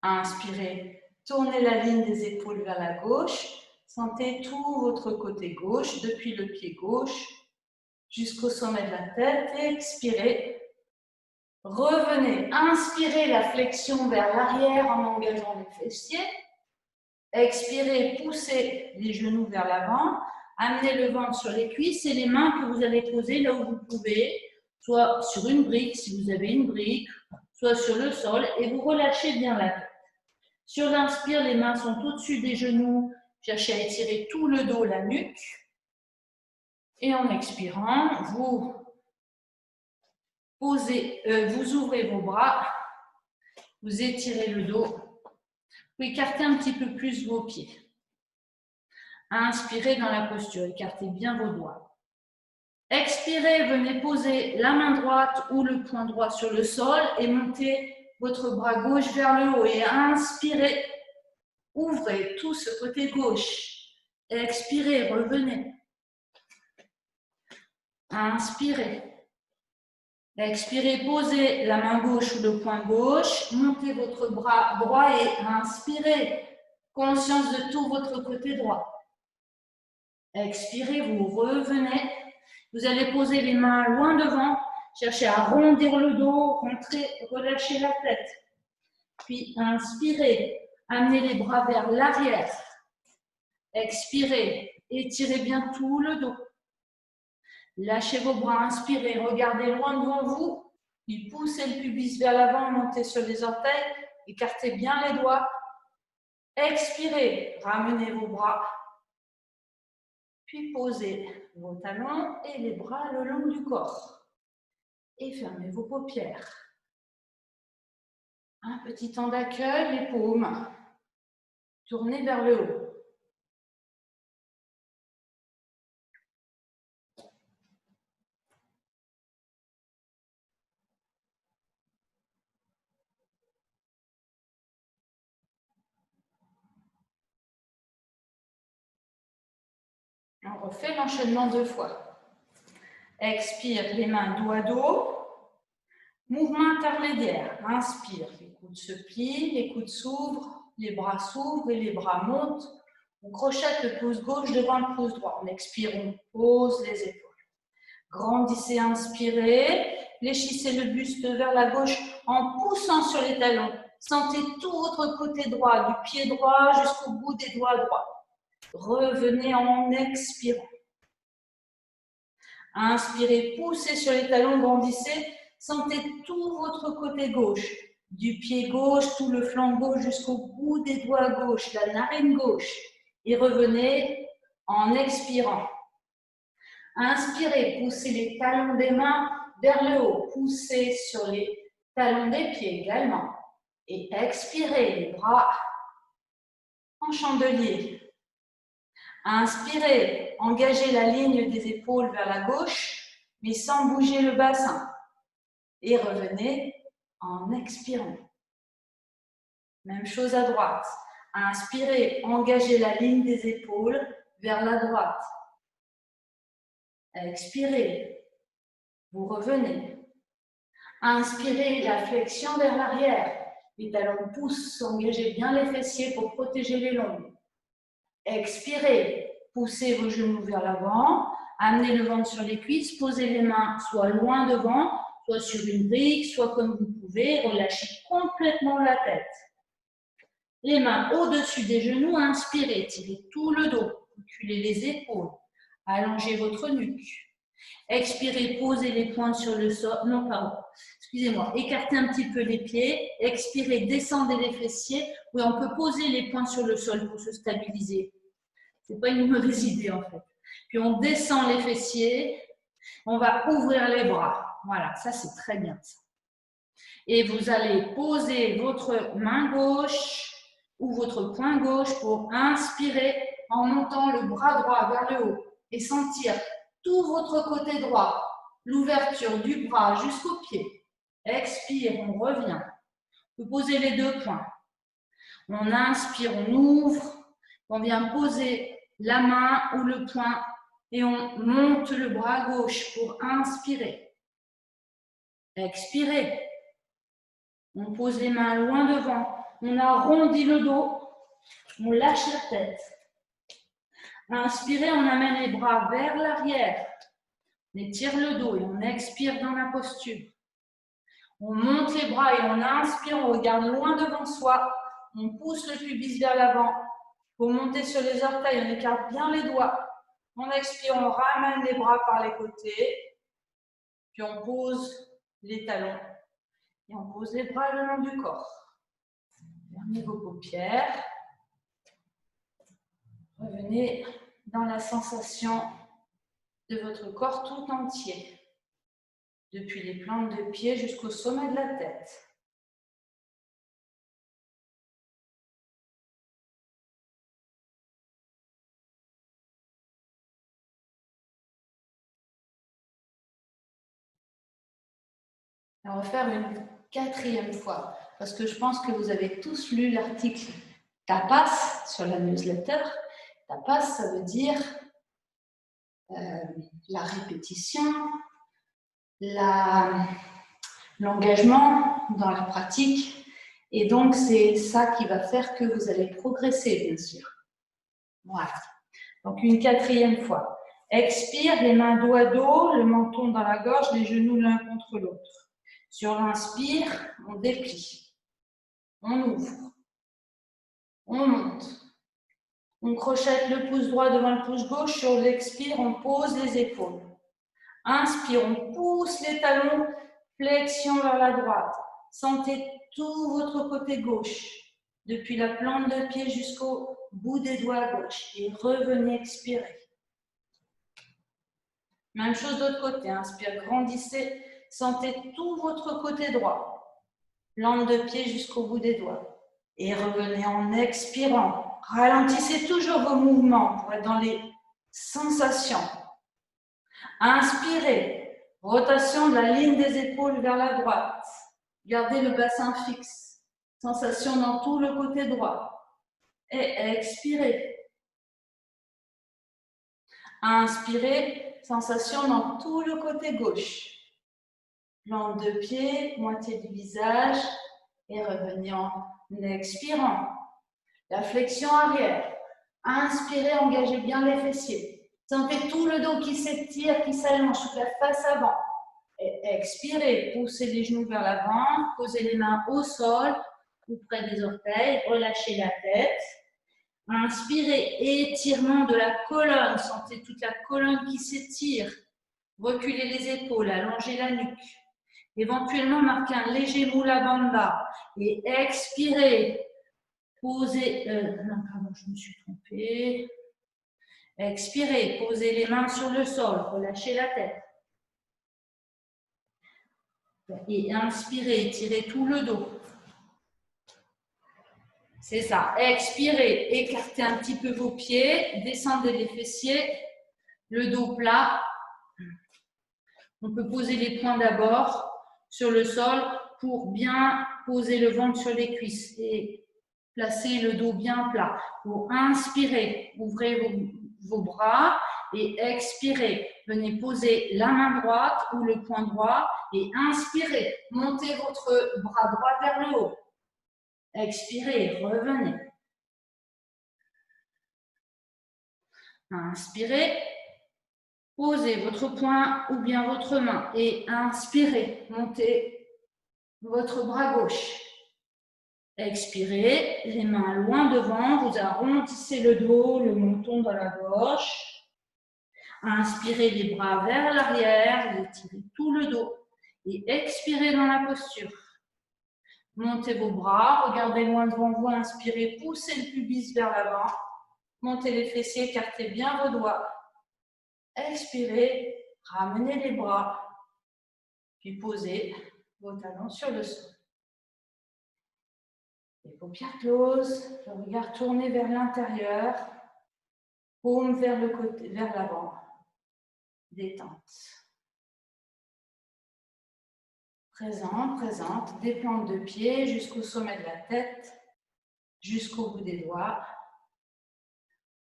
Inspirez, tournez la ligne des épaules vers la gauche. Sentez tout votre côté gauche, depuis le pied gauche jusqu'au sommet de la tête. Et expirez. Revenez, inspirez la flexion vers l'arrière en engageant les fessiers. Expirez, poussez les genoux vers l'avant. Amenez le ventre sur les cuisses et les mains que vous allez poser là où vous pouvez. Soit sur une brique, si vous avez une brique, soit sur le sol, et vous relâchez bien la tête. Sur l'inspire, les mains sont au-dessus des genoux, cherchez à étirer tout le dos, la nuque. Et en expirant, vous ouvrez vos bras, vous étirez le dos, vous écartez un petit peu plus vos pieds. Inspirez dans la posture, écartez bien vos doigts. Expirez, venez poser la main droite ou le poing droit sur le sol et montez votre bras gauche vers le haut. Et inspirez, ouvrez tout ce côté gauche. Expirez, revenez. Inspirez. Expirez, posez la main gauche ou le poing gauche. Montez votre bras droit et inspirez. Conscience de tout votre côté droit. Expirez, vous revenez. Vous allez poser les mains loin devant, cherchez à arrondir le dos, relâchez la tête. Puis inspirez, amenez les bras vers l'arrière. Expirez, étirez bien tout le dos. Lâchez vos bras, inspirez, regardez loin devant vous. Puis poussez le pubis vers l'avant, montez sur les orteils, écartez bien les doigts. Expirez, ramenez vos bras. Puis posez vos talons et les bras le long du corps. Et fermez vos paupières. Un petit temps d'accueil, les paumes. Tournez vers le haut. On refait l'enchaînement 2 fois. Expire, les mains dos à dos. Mouvement intermédiaire. Inspire, les coudes se plient, les coudes s'ouvrent, les bras s'ouvrent et les bras montent. On crochette le pouce gauche devant le pouce droit. On expire, on pose les épaules. Grandissez, inspirez. Fléchissez le buste vers la gauche en poussant sur les talons. Sentez tout votre côté droit, du pied droit jusqu'au bout des doigts droits. Revenez en expirant. Inspirez, poussez sur les talons, grandissez. Sentez tout votre côté gauche, du pied gauche, tout le flanc gauche jusqu'au bout des doigts gauche, la narine gauche. Et revenez en expirant. Inspirez, poussez les talons des mains vers le haut. Poussez sur les talons des pieds également. Et expirez, les bras en chandelier. Inspirez, engagez la ligne des épaules vers la gauche, mais sans bouger le bassin. Et revenez en expirant. Même chose à droite. Inspirez, engagez la ligne des épaules vers la droite. Expirez, vous revenez. Inspirez, la flexion vers l'arrière. Les talons poussent, engagez bien les fessiers pour protéger les lombes. Expirez, poussez vos genoux vers l'avant, amenez le ventre sur les cuisses, posez les mains soit loin devant, soit sur une brique, soit comme vous pouvez, relâchez complètement la tête. Les mains au-dessus des genoux, inspirez, tirez tout le dos, reculez les épaules, allongez votre nuque. Expirez, posez les poings sur le sol, non pardon, excusez-moi, écartez un petit peu les pieds, expirez, descendez les fessiers, oui, on peut poser les poings sur le sol pour se stabiliser. Ce n'est pas une mauvaise idée en fait. Puis on descend les fessiers, on va ouvrir les bras. Voilà, ça c'est très bien ça. Et vous allez poser votre main gauche ou votre poing gauche pour inspirer en montant le bras droit vers le haut et sentir tout votre côté droit, l'ouverture du bras jusqu'au pied. Expire, on revient. Vous posez les deux poings. On inspire, on ouvre, on vient poser la main ou le poing et on monte le bras gauche pour inspirer. Expirez. On pose les mains loin devant. On arrondit le dos. On lâche la tête. Inspirez, on amène les bras vers l'arrière. On étire le dos et on expire dans la posture. On monte les bras et on inspire, on regarde loin devant soi. On pousse le pubis vers l'avant. Pour monter sur les orteils, on écarte bien les doigts. On expire, on ramène les bras par les côtés. Puis on pose les talons. Et on pose les bras le long du corps. Fermez vos paupières. Revenez dans la sensation de votre corps tout entier. Depuis les plantes de pied jusqu'au sommet de la tête. On va faire une 4e fois, parce que je pense que vous avez tous lu l'article TAPAS sur la newsletter. TAPAS, ça veut dire la répétition, l'engagement dans la pratique. Et donc, c'est ça qui va faire que vous allez progresser, bien sûr. Voilà. Donc, une 4e fois. Expire, les mains dos à dos, le menton dans la gorge, les genoux l'un contre l'autre. Sur l'inspire, on déplie. On ouvre. On monte. On crochette le pouce droit devant le pouce gauche. Sur l'expire, on pose les épaules. Inspire, on pousse les talons, flexion vers la droite. Sentez tout votre côté gauche, depuis la plante de pied jusqu'au bout des doigts à gauche. Et revenez expirer. Même chose de l'autre côté. Inspire, grandissez. Sentez tout votre côté droit. Plante de pied jusqu'au bout des doigts. Et revenez en expirant. Ralentissez toujours vos mouvements pour être dans les sensations. Inspirez. Rotation de la ligne des épaules vers la droite. Gardez le bassin fixe. Sensation dans tout le côté droit. Et expirez. Inspirez. Sensation dans tout le côté gauche. Plante de pied, moitié du visage. Et revenez en expirant. La flexion arrière. Inspirez, engagez bien les fessiers. Sentez tout le dos qui s'étire, qui s'allonge, toute la face avant. Et expirez, poussez les genoux vers l'avant, posez les mains au sol ou près des orteils, relâchez la tête. Inspirez, étirement de la colonne, sentez toute la colonne qui s'étire. Reculez les épaules, allongez la nuque. Éventuellement, marquez un léger Mula Bandha et expirez. Posez, non, pardon, je me suis trompée. Expirez, posez les mains sur le sol, relâchez la tête. Et inspirez, étirez tout le dos. C'est ça. Expirez, écartez un petit peu vos pieds, descendez les fessiers, le dos plat. On peut poser les poings d'abord sur le sol pour bien poser le ventre sur les cuisses. Et placez le dos bien plat. Vous inspirez, ouvrez vos bras et expirez. Venez poser la main droite ou le poing droit et inspirez. Montez votre bras droit vers le haut. Expirez, revenez. Inspirez. Posez votre poing ou bien votre main et inspirez. Montez votre bras gauche. Expirez, les mains loin devant, vous arrondissez le dos, le menton dans la gorge. Inspirez les bras vers l'arrière, vous étirez tout le dos et expirez dans la posture. Montez vos bras, regardez loin devant vous, inspirez, poussez le pubis vers l'avant. Montez les fessiers, écartez bien vos doigts. Expirez, ramenez les bras, puis posez vos talons sur le sol. Les paupières closes, le regard tourné vers l'intérieur, paume vers le côté, vers l'avant. Détente. Présente, des plantes de pied jusqu'au sommet de la tête, jusqu'au bout des doigts.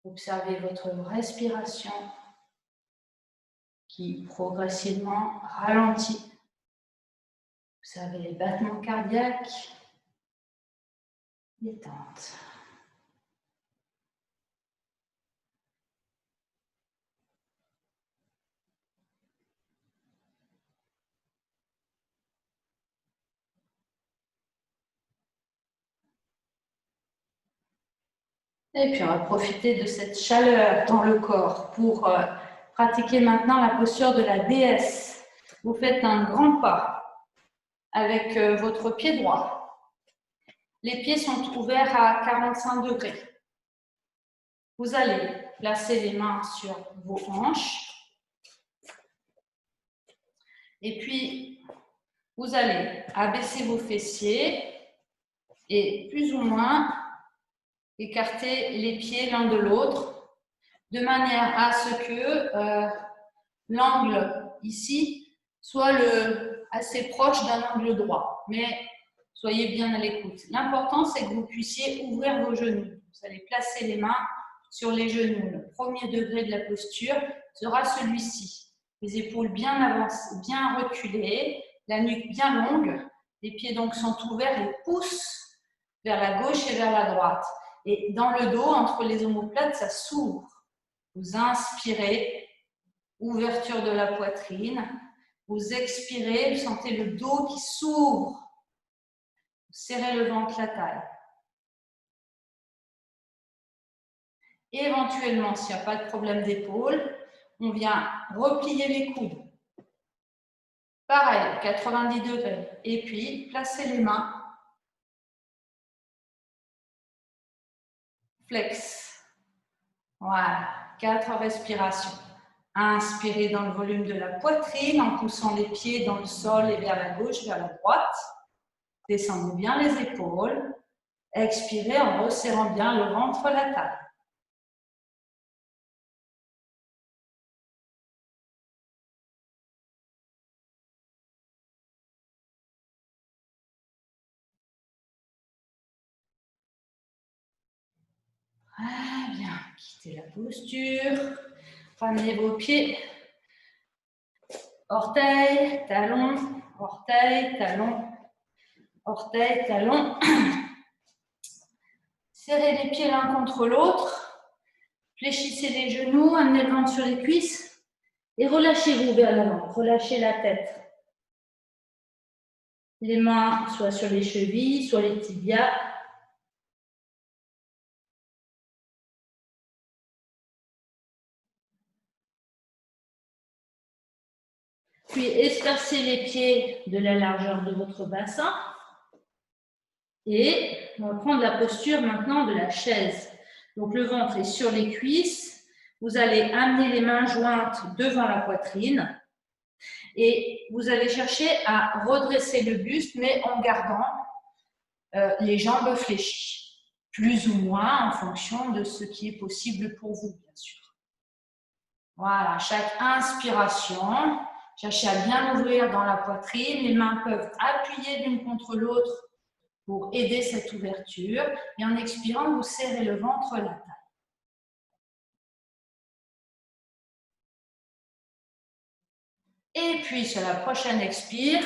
Observez votre respiration qui progressivement ralentit. Observez les battements cardiaques. Détente. Et puis on va profiter de cette chaleur dans le corps pour pratiquer maintenant la posture de la déesse. Vous faites un grand pas avec votre pied droit. Les pieds sont ouverts à 45 degrés. Vous allez placer les mains sur vos hanches. Et puis, vous allez abaisser vos fessiers et plus ou moins écarter les pieds l'un de l'autre de manière à ce que l'angle ici soit assez proche d'un angle droit. Mais soyez bien à l'écoute. L'important, c'est que vous puissiez ouvrir vos genoux. Vous allez placer les mains sur les genoux. Le premier degré de la posture sera celui-ci. Les épaules bien avancées, bien reculées, la nuque bien longue. Les pieds donc sont ouverts et poussent vers la gauche et vers la droite. Et dans le dos, entre les omoplates, ça s'ouvre. Vous inspirez, ouverture de la poitrine. Vous expirez, vous sentez le dos qui s'ouvre. Vous serrez le ventre, la taille. Éventuellement, s'il n'y a pas de problème d'épaule, on vient replier les coudes. Pareil, 90 degrés. Et puis, placez les mains. Flex. Voilà, 4 respirations. Inspirez dans le volume de la poitrine en poussant les pieds dans le sol et vers la gauche, vers la droite. Descendez bien les épaules. Expirez en resserrant bien le ventre, la taille. Très bien. Quittez la posture. Ramenez vos pieds. Orteil, talon, orteil, talon, orteil, talon. Serrez les pieds l'un contre l'autre. Fléchissez les genoux, amenez le ventre sur les cuisses et relâchez-vous vers l'avant. Relâchez la tête. Les mains soit sur les chevilles, soit les tibias. Puis espacez les pieds de la largeur de votre bassin. Et on va prendre la posture maintenant de la chaise. Donc le ventre est sur les cuisses. Vous allez amener les mains jointes devant la poitrine. Et vous allez chercher à redresser le buste, mais en gardant les jambes fléchies. Plus ou moins en fonction de ce qui est possible pour vous, bien sûr. Voilà, chaque inspiration, cherchez à bien ouvrir dans la poitrine. Les mains peuvent appuyer l'une contre l'autre pour aider cette ouverture. Et en expirant, vous serrez le ventre, la taille. Et puis, sur la prochaine expire,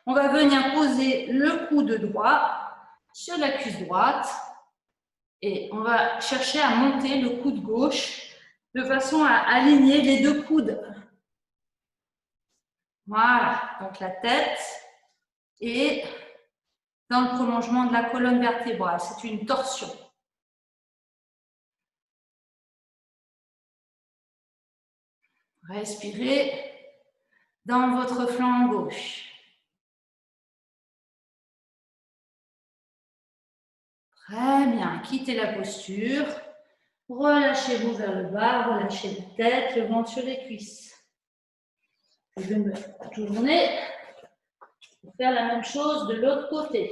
on va venir poser le coude droit sur la cuisse droite. Et on va chercher à monter le coude gauche de façon à aligner les deux coudes. Voilà, donc la tête est dans le prolongement de la colonne vertébrale. C'est une torsion. Respirez dans votre flanc gauche. Très bien, quittez la posture. Relâchez-vous vers le bas, relâchez la tête, le ventre sur les cuisses. Je vais me tourner pour faire la même chose de l'autre côté.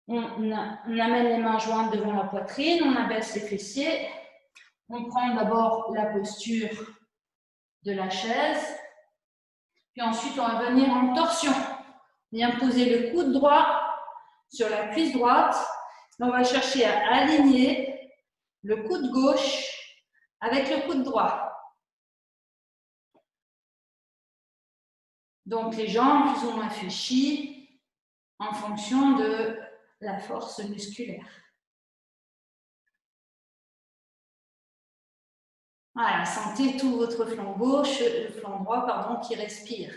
On amène les mains jointes devant la poitrine, on abaisse les fessiers. On prend d'abord la posture de la chaise, puis ensuite on va venir en torsion. Bien poser le coude droit sur la cuisse droite. On va chercher à aligner le coude gauche avec le coude droit. Donc les jambes plus ou moins fléchies en fonction de la force musculaire. Voilà, sentez tout votre flanc gauche, le flanc droit, pardon, qui respire.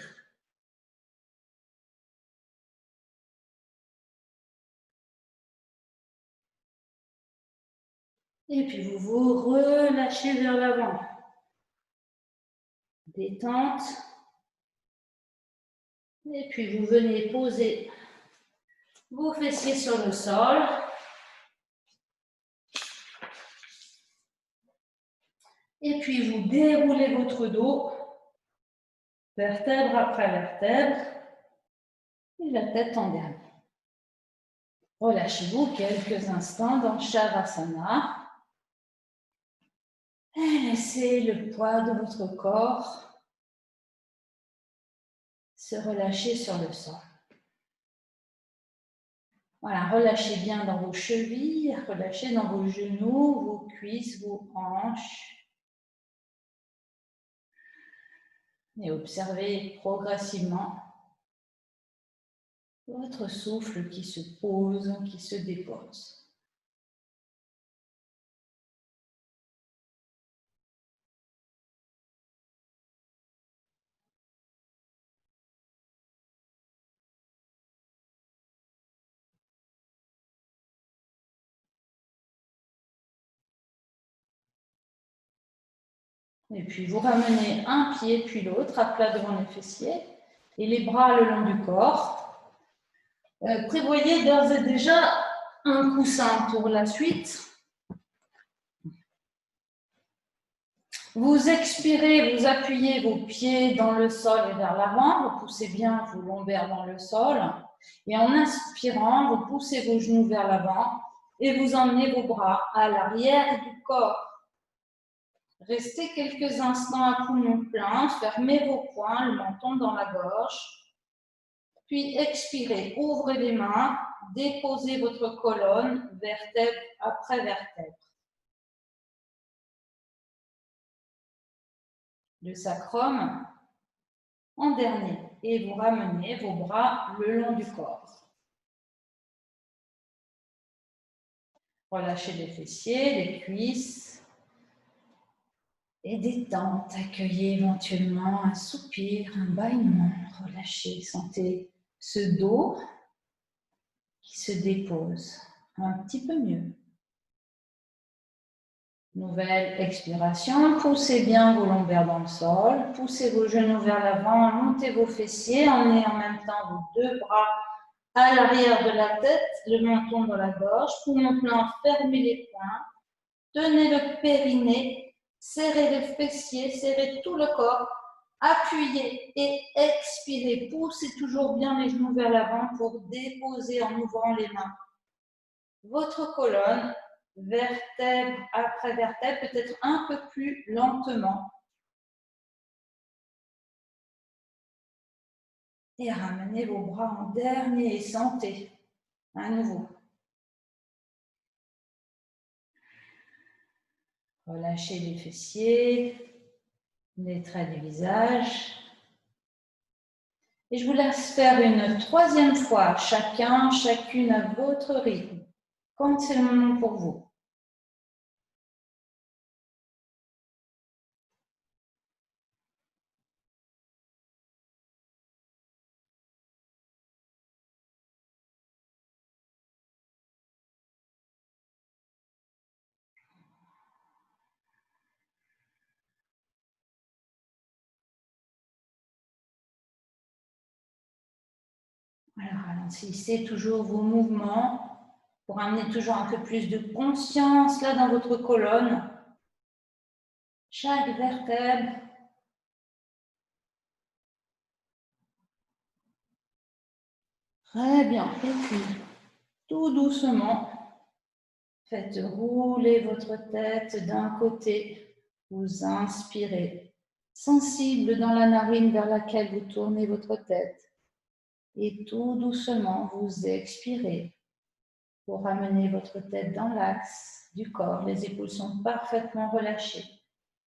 Et puis vous vous relâchez vers l'avant. Détente. Et puis vous venez poser vos fessiers sur le sol. Et puis vous déroulez votre dos, vertèbre après vertèbre, et la tête en dernier. Relâchez-vous quelques instants dans Shavasana. Et laissez le poids de votre corps se relâcher sur le sol. Voilà, relâchez bien dans vos chevilles, relâchez dans vos genoux, vos cuisses, vos hanches. Et observez progressivement votre souffle qui se pose, qui se dépose. Et puis vous ramenez un pied puis l'autre à plat devant les fessiers et les bras le long du corps. Prévoyez d'ores et déjà un coussin pour la suite. Vous expirez, vous appuyez vos pieds dans le sol et vers l'avant, vous poussez bien vos lombaires dans le sol. Et en inspirant, vous poussez vos genoux vers l'avant et vous emmenez vos bras à l'arrière du corps. Restez quelques instants à poumon plein, fermez vos poings, le menton dans la gorge. Puis expirez, ouvrez les mains, déposez votre colonne, vertèbre après vertèbre. Le sacrum en dernier. Et vous ramenez vos bras le long du corps. Relâchez les fessiers, les cuisses. Et détente, accueillez éventuellement un soupir, un bâillement. Relâchez, sentez ce dos qui se dépose un petit peu mieux. Nouvelle expiration, poussez bien vos lombaires dans le sol, poussez vos genoux vers l'avant, montez vos fessiers, emmenez en même temps vos deux bras à l'arrière de la tête, le menton dans la gorge, poumon plein, fermez les poings, tenez le périnée, serrez les fessiers, serrez tout le corps, appuyez et expirez, poussez toujours bien les genoux vers l'avant pour déposer en ouvrant les mains votre colonne, vertèbre après vertèbre, peut-être un peu plus lentement. Et ramenez vos bras en dernier et sentez À nouveau. Relâchez les fessiers, les traits du visage. Et je vous laisse faire une troisième fois, chacune à votre rythme, quand c'est le moment pour vous. Alors, ralentissez toujours vos mouvements pour amener toujours un peu plus de conscience là dans votre colonne. Chaque vertèbre. Très bien. Et puis, tout doucement, faites rouler votre tête d'un côté. Vous inspirez, sensible dans la narine vers laquelle vous tournez votre tête. Et tout doucement, vous expirez pour ramener votre tête dans l'axe du corps. Les épaules sont parfaitement relâchées.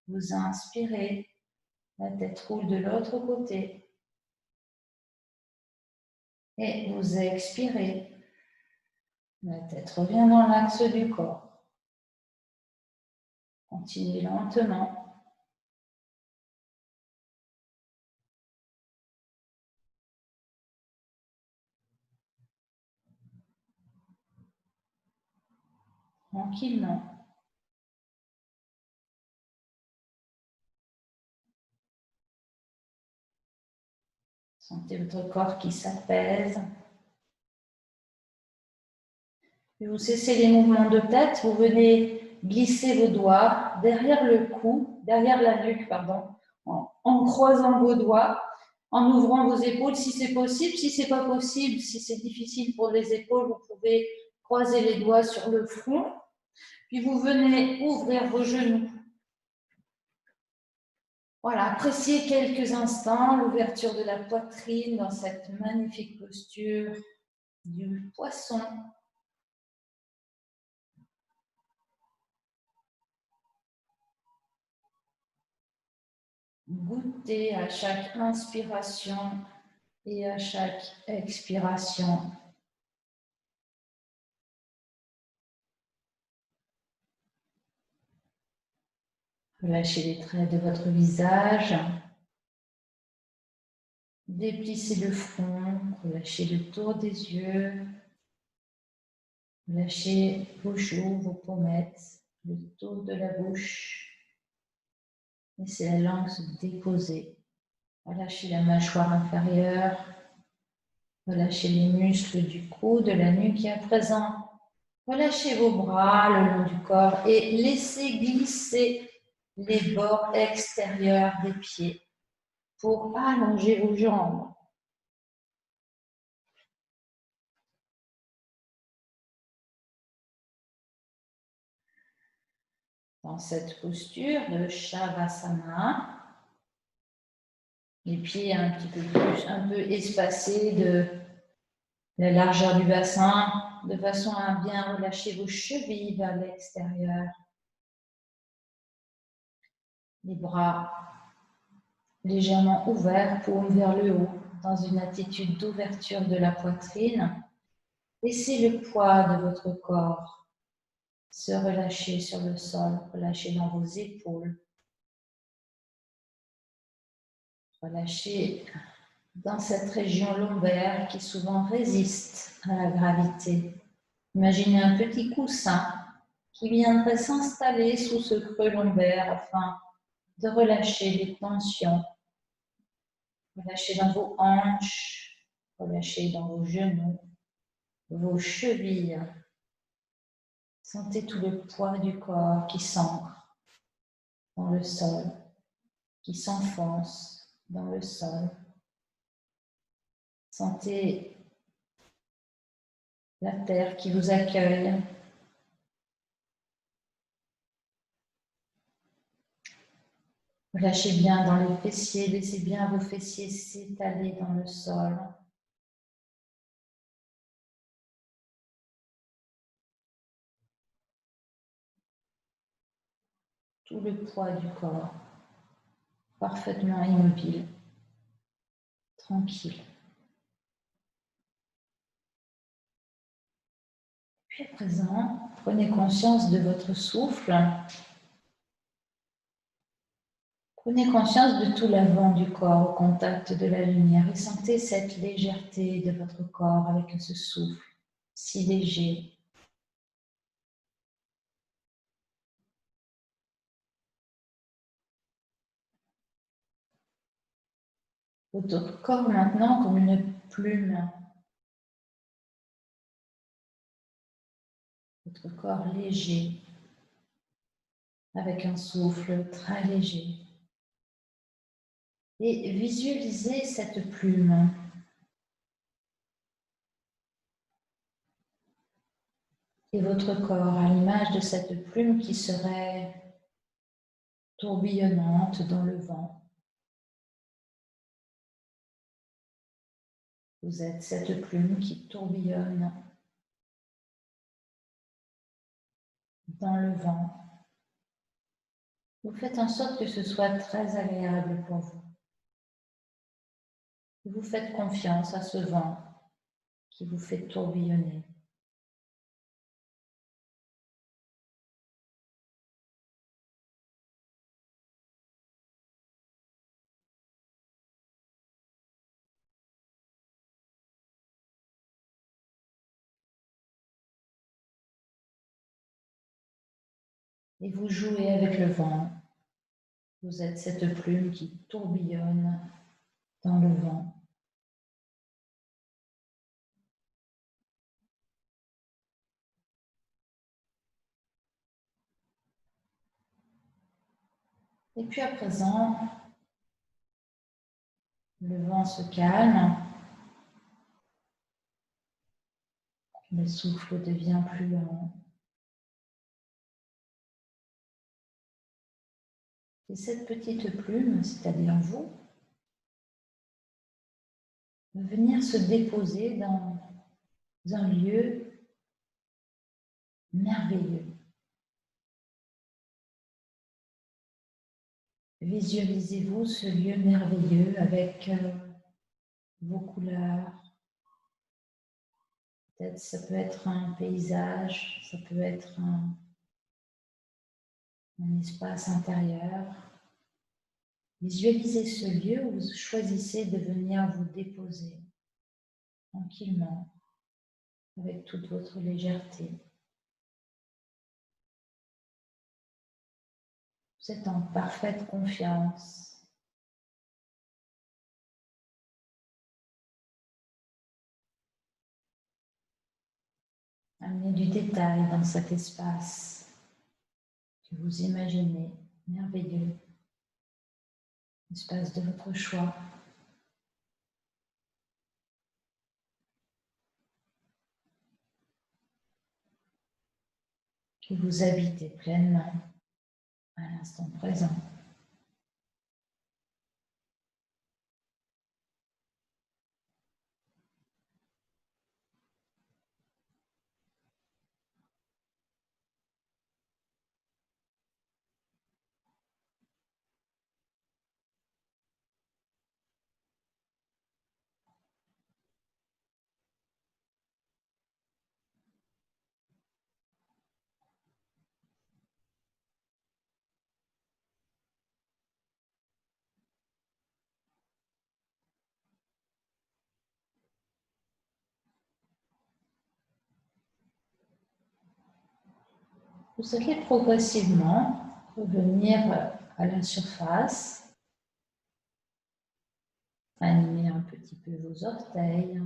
Vous inspirez, la tête roule de l'autre côté. Et vous expirez, la tête revient dans l'axe du corps. Continuez lentement. Tranquillement. Sentez votre corps qui s'apaise. Puis vous cessez les mouvements de tête. Vous venez glisser vos doigts derrière le cou, derrière la nuque, pardon, en croisant vos doigts, en ouvrant vos épaules si c'est possible. Si ce n'est pas possible, si c'est difficile pour les épaules, vous pouvez croiser les doigts sur le front. Puis vous venez ouvrir vos genoux. Voilà, appréciez quelques instants l'ouverture de la poitrine dans cette magnifique posture du poisson. Goûtez à chaque inspiration et à chaque expiration. Relâchez les traits de votre visage. Déplissez le front, relâchez le tour des yeux. Relâchez vos joues, vos pommettes, le tour de la bouche. Laissez la langue se déposer. Relâchez la mâchoire inférieure. Relâchez les muscles du cou, de la nuque à présent. Relâchez vos bras le long du corps et laissez glisser les bords extérieurs des pieds pour allonger vos jambes. Dans cette posture de Shavasana, les pieds un petit peu plus, un peu espacés de la largeur du bassin, de façon à bien relâcher vos chevilles vers l'extérieur. Les bras légèrement ouverts, paume vers le haut, dans une attitude d'ouverture de la poitrine. Laissez le poids de votre corps se relâcher sur le sol, relâcher dans vos épaules. Relâchez dans cette région lombaire qui souvent résiste à la gravité. Imaginez un petit coussin qui viendrait s'installer sous ce creux lombaire afin de relâcher les tensions. Relâchez dans vos hanches, relâchez dans vos genoux, vos chevilles. Sentez tout le poids du corps qui s'ancre dans le sol, qui s'enfonce dans le sol. Sentez la terre qui vous accueille. Relâchez bien dans les fessiers, laissez bien vos fessiers s'étaler dans le sol. tout le poids du corps, parfaitement immobile, tranquille. Puis à présent, prenez conscience de votre souffle. Prenez conscience de tout l'avant du corps au contact de la lumière et sentez cette légèreté de votre corps avec ce souffle si léger. Votre corps maintenant comme une plume. Votre corps léger avec un souffle très léger. Et visualisez cette plume. Et votre corps à l'image de cette plume qui serait tourbillonnante dans le vent. Vous êtes cette plume qui tourbillonne dans le vent. Vous faites en sorte que ce soit très agréable pour vous. Vous faites confiance à ce vent qui vous fait tourbillonner. Et vous jouez avec le vent. Vous êtes cette plume qui tourbillonne dans le vent. Et puis à présent, le vent se calme. Le souffle devient plus lent. Et cette petite plume, c'est-à-dire vous, va venir se déposer dans un lieu merveilleux. Visualisez-vous ce lieu merveilleux avec vos couleurs. Peut-être ça peut être un paysage, ça peut être un espace intérieur. Visualisez ce lieu où vous choisissez de venir vous déposer tranquillement, avec toute votre légèreté. Vous êtes en parfaite confiance. Amenez du détail dans cet espace que vous imaginez merveilleux, espace de votre choix. Que vous habitez pleinement à l'instant présent. Vous allez progressivement revenir à la surface, animer un petit peu vos orteils,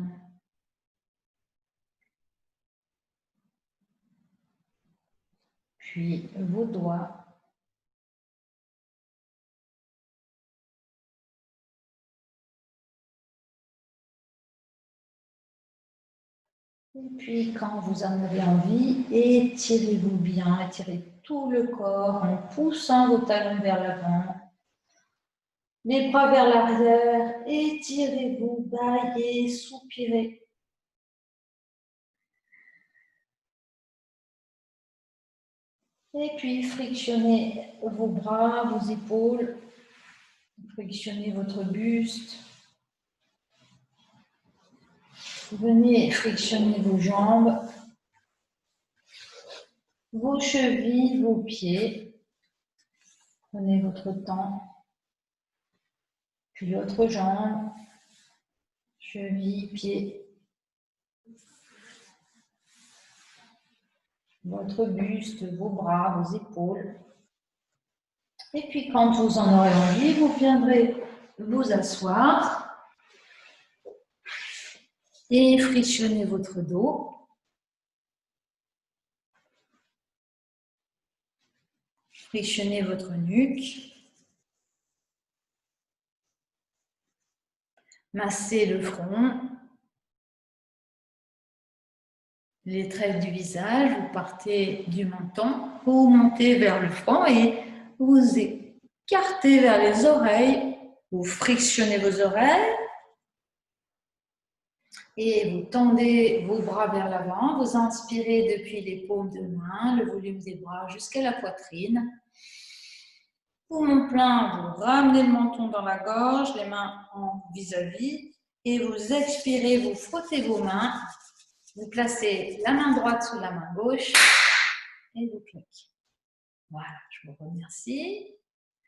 puis vos doigts. Et puis, quand vous en avez envie, étirez-vous bien, étirez tout le corps en poussant vos talons vers l'avant, les bras vers l'arrière, étirez-vous, bâillez, soupirez. Et puis, frictionnez vos bras, vos épaules. Frictionnez votre buste. Venez frictionner vos jambes, vos chevilles, vos pieds. Prenez votre temps. Puis l'autre jambe, cheville, pied. Votre buste, vos bras, vos épaules. Et puis quand vous en aurez envie, vous viendrez vous asseoir et frictionner votre dos. Frictionnez votre nuque. Massez le front. Les traits du visage, vous partez du menton, vous montez vers le front et vous écartez vers les oreilles. Vous frictionnez vos oreilles et vous tendez vos bras vers l'avant. Vous inspirez depuis les paumes de main, le volume des bras jusqu'à la poitrine. Poumon plein, vous ramenez le menton dans la gorge, les mains en vis-à-vis et vous expirez, vous frottez vos mains. Vous placez la main droite sous la main gauche et vous claquez. Voilà, je vous remercie.